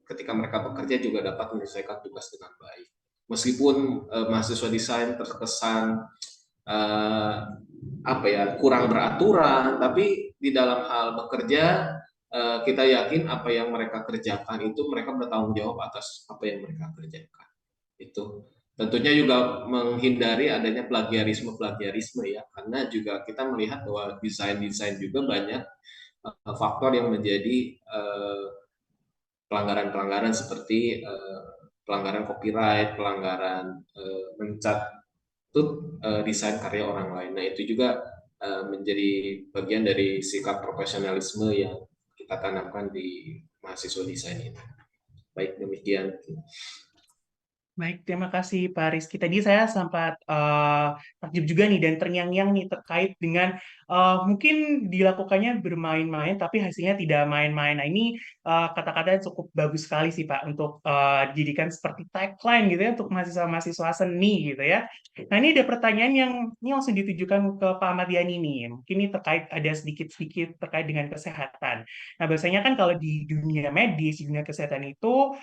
ketika mereka bekerja juga dapat menyelesaikan tugas dengan baik. Meskipun mahasiswa desain terkesan kurang beraturan, tapi di dalam hal bekerja kita yakin apa yang mereka kerjakan itu mereka bertanggung jawab atas apa yang mereka kerjakan. Itu tentunya juga menghindari adanya plagiarisme ya, karena juga kita melihat bahwa desain juga banyak faktor yang menjadi pelanggaran seperti pelanggaran copyright, pelanggaran mencatut desain karya orang lain. Nah, itu juga menjadi bagian dari sikap profesionalisme yang kita tanamkan di mahasiswa desain ini. Baik, demikian. Baik, terima kasih Pak Rizky. Tadi saya sempat takjub juga nih dan terngiang-ngiang nih terkait dengan mungkin dilakukannya bermain-main tapi hasilnya tidak main-main. Nah ini kata-kata yang cukup bagus sekali sih Pak untuk dijadikan seperti tagline gitu ya untuk mahasiswa-mahasiswa seni gitu ya. Nah ini ada pertanyaan yang ini langsung ditujukan ke Pak Ahmad Yani nih. Mungkin ini terkait ada sedikit-sedikit terkait dengan kesehatan. Nah biasanya kan kalau di dunia medis, di dunia kesehatan itu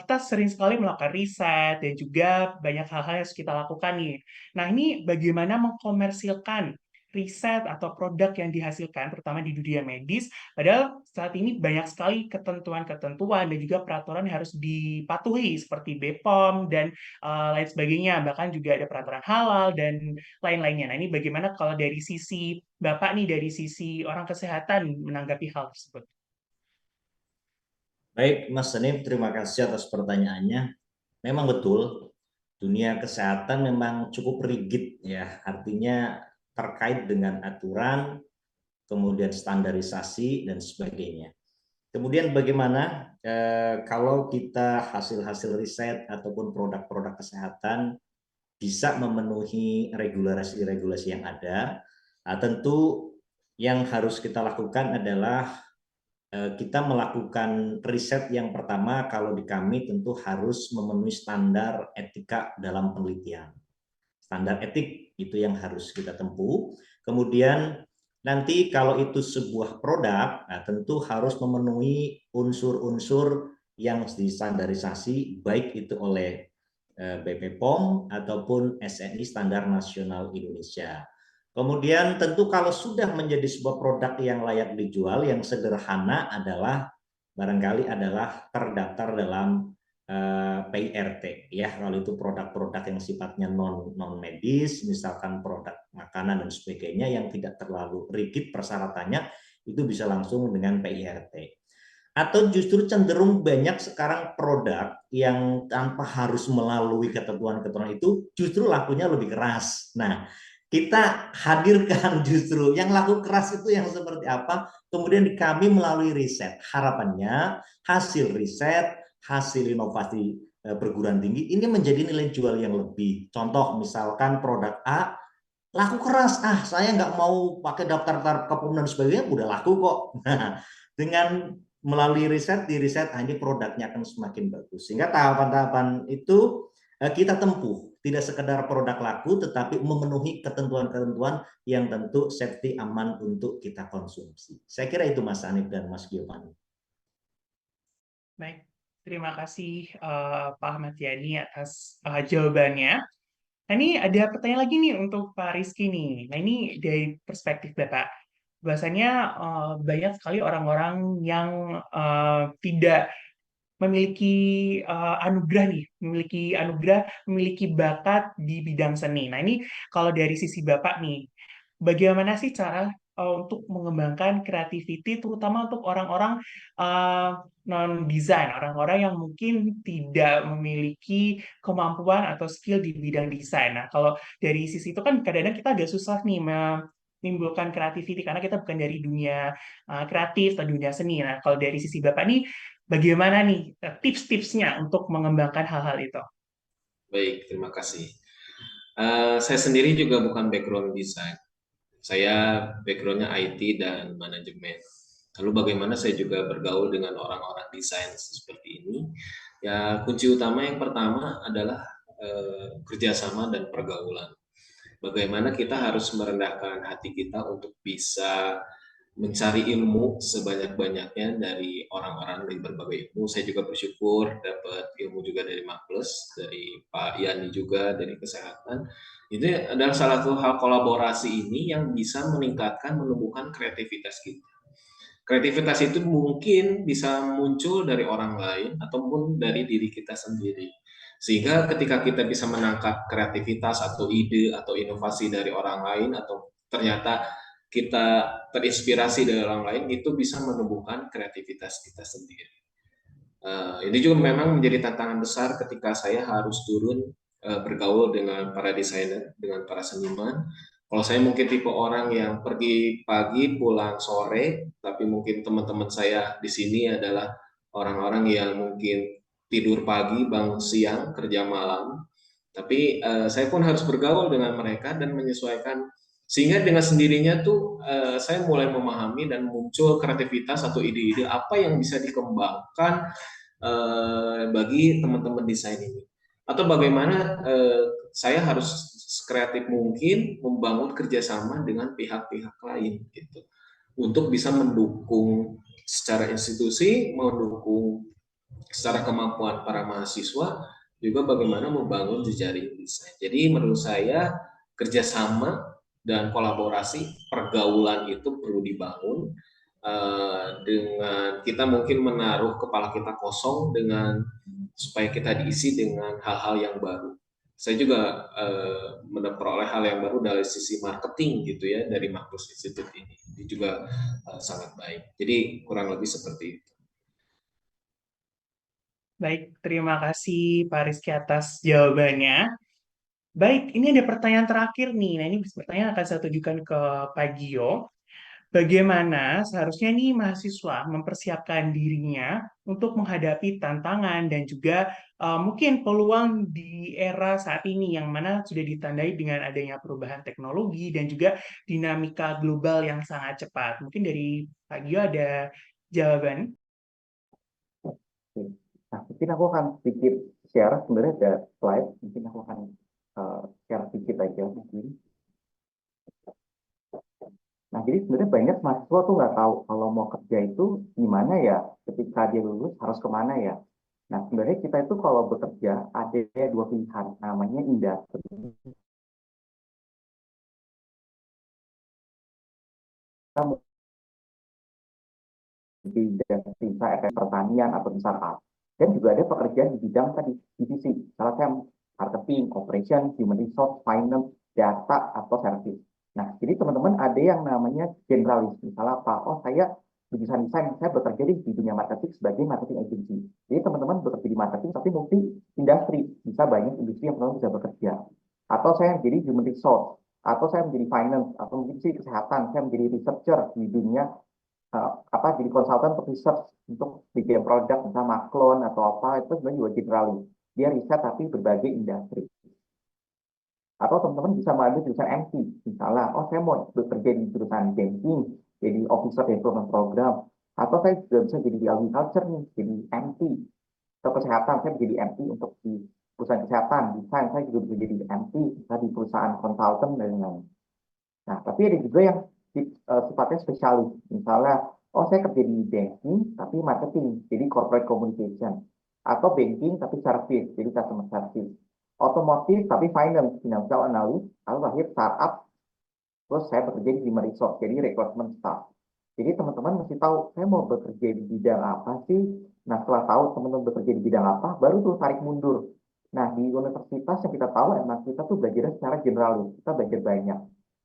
kita sering sekali melakukan riset dan juga banyak hal-hal yang harus kita lakukan nih. Nah, ini bagaimana mengkomersilkan riset atau produk yang dihasilkan, terutama di dunia medis, padahal saat ini banyak sekali ketentuan-ketentuan dan juga peraturan yang harus dipatuhi, seperti BPOM dan lain sebagainya. Bahkan juga ada peraturan halal dan lain-lainnya. Nah, ini bagaimana kalau dari sisi Bapak nih, dari sisi orang kesehatan menanggapi hal tersebut? Baik, Mas Hanif, terima kasih atas pertanyaannya. Memang betul, dunia kesehatan memang cukup rigid ya, artinya terkait dengan aturan, kemudian standarisasi dan sebagainya. Kemudian bagaimana kalau kita hasil-hasil riset ataupun produk-produk kesehatan bisa memenuhi regulasi-regulasi yang ada, tentu yang harus kita lakukan adalah kita melakukan riset yang pertama kalau di kami tentu harus memenuhi standar etika dalam penelitian. Standar etik itu yang harus kita tempuh. Kemudian nanti kalau itu sebuah produk, tentu harus memenuhi unsur-unsur yang distandarisasi baik itu oleh BPOM ataupun SNI Standar Nasional Indonesia. Kemudian tentu kalau sudah menjadi sebuah produk yang layak dijual, yang sederhana adalah barangkali adalah terdaftar dalam PIRT ya, kalau itu produk-produk yang sifatnya non medis, misalkan produk makanan dan sebagainya yang tidak terlalu rigid persyaratannya, itu bisa langsung dengan PIRT. Atau justru cenderung banyak sekarang produk yang tanpa harus melalui ketentuan-ketentuan itu justru lakunya lebih keras. Nah, kita hadirkan justru yang laku keras itu yang seperti apa, kemudian kami melalui riset. Harapannya hasil riset, hasil inovasi perguruan tinggi ini menjadi nilai jual yang lebih. Contoh misalkan produk A laku keras, saya nggak mau pakai daftar KPOM dan sebagainya, udah laku kok. Nah, dengan melalui riset, di riset ini produknya akan semakin bagus. Sehingga tahapan-tahapan itu kita tempuh. Tidak sekedar produk laku, tetapi memenuhi ketentuan-ketentuan yang tentu safety aman untuk kita konsumsi. Saya kira itu Mas Hanif dan Mas Giovanni. Baik, terima kasih Pak Ahmad Yani atas jawabannya. Nah ini ada pertanyaan lagi nih untuk Pak Rizky nih. Nah ini dari perspektif Bapak. Bahasanya banyak sekali orang-orang yang tidak memiliki anugerah nih, memiliki bakat di bidang seni. Nah ini kalau dari sisi Bapak nih, bagaimana sih cara untuk mengembangkan creativity, terutama untuk orang-orang non-design, orang-orang yang mungkin tidak memiliki kemampuan atau skill di bidang desain. Nah kalau dari sisi itu kan kadang-kadang kita agak susah nih menimbulkan creativity karena kita bukan dari dunia kreatif atau dunia seni. Nah kalau dari sisi Bapak nih, bagaimana nih tips-tipsnya untuk mengembangkan hal-hal itu? Baik, terima kasih. Saya sendiri juga bukan background desain. Saya background-nya IT dan manajemen. Lalu bagaimana saya juga bergaul dengan orang-orang desain seperti ini? Ya, kunci utama yang pertama adalah kerjasama dan pergaulan. Bagaimana kita harus merendahkan hati kita untuk bisa mencari ilmu sebanyak-banyaknya dari orang-orang dari berbagai ilmu. Saya juga bersyukur dapat ilmu juga dari Maklus, dari Pak Yani juga dari kesehatan. Itu adalah salah satu hal kolaborasi ini yang bisa meningkatkan, menumbuhkan kreativitas kita. Kreativitas itu mungkin bisa muncul dari orang lain ataupun dari diri kita sendiri. Sehingga ketika kita bisa menangkap kreativitas atau ide atau inovasi dari orang lain atau ternyata kita terinspirasi dari orang lain, itu bisa menumbuhkan kreativitas kita sendiri. Ini juga memang menjadi tantangan besar ketika saya harus turun bergaul dengan para desainer, dengan para seniman. Kalau saya mungkin tipe orang yang pergi pagi, pulang sore, tapi mungkin teman-teman saya di sini adalah orang-orang yang mungkin tidur pagi, bangun siang, kerja malam. Tapi saya pun harus bergaul dengan mereka dan menyesuaikan, sehingga dengan sendirinya tuh saya mulai memahami dan muncul kreativitas atau ide-ide apa yang bisa dikembangkan bagi teman-teman desain ini, atau bagaimana saya harus kreatif mungkin membangun kerjasama dengan pihak-pihak lain gitu untuk bisa mendukung secara institusi, mendukung secara kemampuan para mahasiswa, juga bagaimana membangun jejaring desain. Jadi menurut saya kerjasama dan kolaborasi pergaulan itu perlu dibangun dengan kita mungkin menaruh kepala kita kosong dengan supaya kita diisi dengan hal-hal yang baru. Saya juga memperoleh hal yang baru dari sisi marketing gitu ya dari Maklus Institute ini. Ini juga sangat baik. Jadi kurang lebih seperti itu. Baik, terima kasih Pak Rizky atas jawabannya. Baik, ini ada pertanyaan terakhir nih. Nah, ini pertanyaan akan saya tujukan ke Pak Gio. Bagaimana seharusnya nih mahasiswa mempersiapkan dirinya untuk menghadapi tantangan dan juga mungkin peluang di era saat ini yang mana sudah ditandai dengan adanya perubahan teknologi dan juga dinamika global yang sangat cepat. Mungkin dari Pak Gio ada jawaban? Nah, mungkin aku akan sedikit share, sebenarnya ada slide, mungkin aku akan share sedikit aja mungkin. Nah, jadi sebenarnya banyak mahasiswa tuh nggak tahu kalau mau kerja itu gimana ya, ketika dia lulus harus kemana ya. Nah, sebenarnya kita itu kalau bekerja ada dua pilihan, namanya industri. Di industri pertanian atau startup. Dan juga ada pekerjaan di bidang tadi, divisi. Misalnya saya marketing, operation, human resource, finance, data, atau service. Nah, jadi teman-teman ada yang namanya generalis. Misalnya apa? Oh, saya lulusan desain, saya bekerja di dunia marketing sebagai marketing agency. Jadi teman-teman bekerja di marketing, tapi multi industri. Bisa banyak industri yang teman-teman bisa bekerja. Atau saya menjadi human resource, atau saya menjadi finance, atau mungkin kesehatan, saya menjadi researcher di dunia jadi konsultan untuk research untuk bikin produk misalnya maklon atau apa, itu sebenarnya juga generalis. Dia riset tapi berbagai industri. Atau teman-teman bisa mengambil jurusan MC, misalnya, oh saya mau bekerja di jurusan banking, jadi officer development program, atau saya juga bisa jadi di agriculture nih, jadi MC, atau kesehatan, saya jadi MC untuk di perusahaan kesehatan, desain, saya juga bisa jadi MC, bisa di perusahaan konsultan dan lain-lain. Nah, tapi ada juga yang sifatnya spesialis, misalnya, oh saya kerja di banking, tapi marketing, jadi corporate communication, atau banking, tapi service, jadi customer service, otomotif, tapi finance, financial analyst, lalu lahir startup, terus saya bekerja di human resource, jadi recruitment staff. Jadi teman-teman mesti tahu, saya mau bekerja di bidang apa sih? Nah, setelah tahu teman-teman bekerja di bidang apa, baru tuh tarik mundur. Nah, di universitas yang kita tahu, emang kita tuh belajar secara generalis, kita belajar banyak.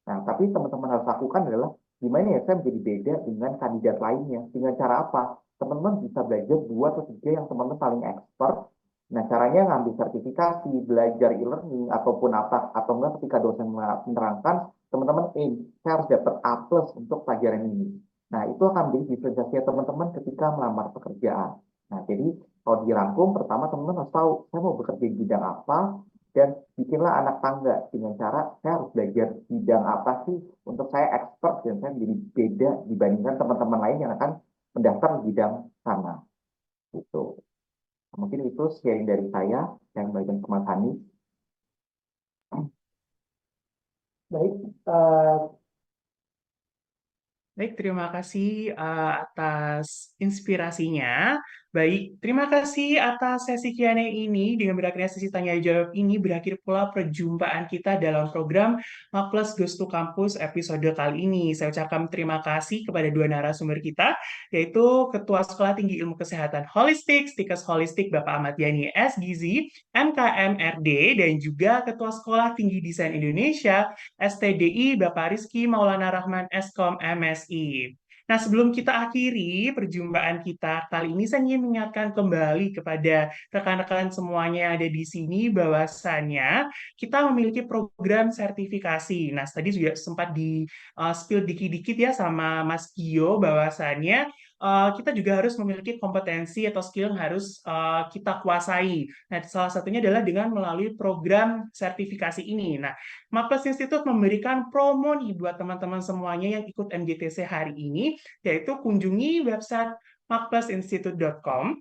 Nah, tapi teman-teman harus lakukan adalah, gimana ya saya menjadi beda dengan kandidat lainnya? Dengan cara apa? Teman-teman bisa belajar 2 atau 3 yang teman-teman paling expert. Nah, caranya ngambil sertifikasi, belajar e-learning, ataupun apa, atau enggak ketika dosen menerangkan, teman-teman saya harus dapat A+ untuk pelajaran ini. Nah, itu akan menjadi diferensiasi teman-teman ketika melamar pekerjaan. Nah, jadi kalau dirangkum, pertama teman-teman harus tahu, saya mau bekerja di bidang apa, dan bikinlah anak tangga dengan cara saya harus belajar bidang apa sih untuk saya expert dan saya menjadi beda dibandingkan teman-teman lain yang akan mendaftar di bidang sana. Gitu. Mungkin itu sharing dari saya yang bagian ke Mas Hani. Baik, terima kasih atas inspirasinya. Baik, terima kasih atas sesi Q&A ini. Dengan berakhirnya sesi tanya jawab ini, berakhir pula perjumpaan kita dalam program Maklus Goes to Campus episode kali ini. Saya ucapkan terima kasih kepada 2 narasumber kita, yaitu Ketua Sekolah Tinggi Ilmu Kesehatan Holistik, Stikes Holistik Bapak Ahmad Yani SGZ, MKMRD, dan juga Ketua Sekolah Tinggi Desain Indonesia, STDI, Bapak Rizky Maulana Rahman, Eskom MSI. Nah, sebelum kita akhiri perjumpaan kita kali ini, saya ingin mengingatkan kembali kepada rekan-rekan semuanya yang ada di sini bahwasannya kita memiliki program sertifikasi. Nah, tadi juga sempat di spill dikit-dikit ya sama Mas Gio bahwasannya kita juga harus memiliki kompetensi atau skill yang harus kita kuasai. Nah, salah satunya adalah dengan melalui program sertifikasi ini. Nah, Maples Institute memberikan promo nih buat teman-teman semuanya yang ikut MGTC hari ini, yaitu kunjungi website maplesinstitute.com.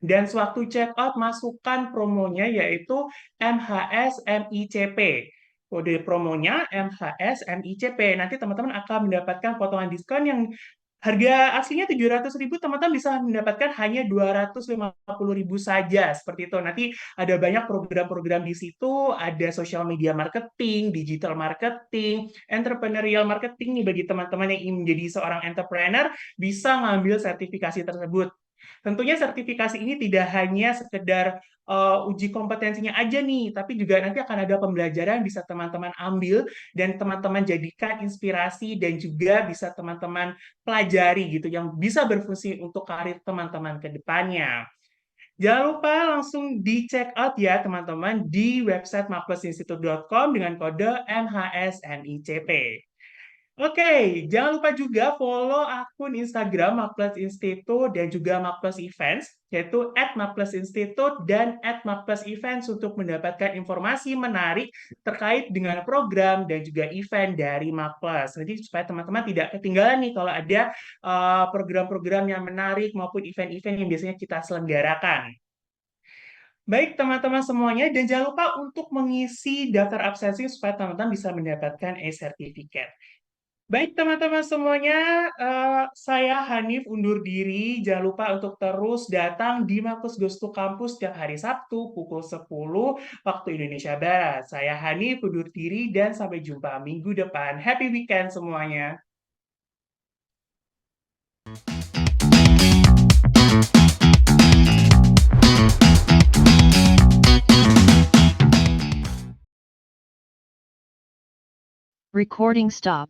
Dan sewaktu check out, masukkan promonya yaitu MHS-MICP. Kode promonya MHS-MICP. Nanti teman-teman akan mendapatkan potongan diskon yang harga aslinya 700.000, teman-teman bisa mendapatkan hanya 250.000 saja. Seperti itu. Nanti ada banyak program-program di situ, ada social media marketing, digital marketing, entrepreneurial marketing nih bagi teman-teman yang ingin menjadi seorang entrepreneur, bisa ngambil sertifikasi tersebut. Tentunya sertifikasi ini tidak hanya sekedar uji kompetensinya aja nih, tapi juga nanti akan ada pembelajaran yang bisa teman-teman ambil dan teman-teman jadikan inspirasi dan juga bisa teman-teman pelajari gitu, yang bisa berfungsi untuk karir teman-teman ke depannya. Jangan lupa langsung di check out ya teman-teman di website maplesinstitute.com dengan kode MHSMICP. Oke, jangan lupa juga follow akun Instagram Maples Institute dan juga Maples Events, yaitu @maplesinstitute dan @maples-events untuk mendapatkan informasi menarik terkait dengan program dan juga event dari Maples. Jadi supaya teman-teman tidak ketinggalan nih kalau ada program-program yang menarik maupun event-event yang biasanya kita selenggarakan. Baik teman-teman semuanya, dan jangan lupa untuk mengisi daftar absensi supaya teman-teman bisa mendapatkan e-certificate. Baik teman-teman semuanya, saya Hanif undur diri. Jangan lupa untuk terus datang di Maples Goes to Campus setiap hari Sabtu pukul 10 waktu Indonesia Barat. Saya Hanif undur diri dan sampai jumpa minggu depan. Happy weekend semuanya. Recording stop.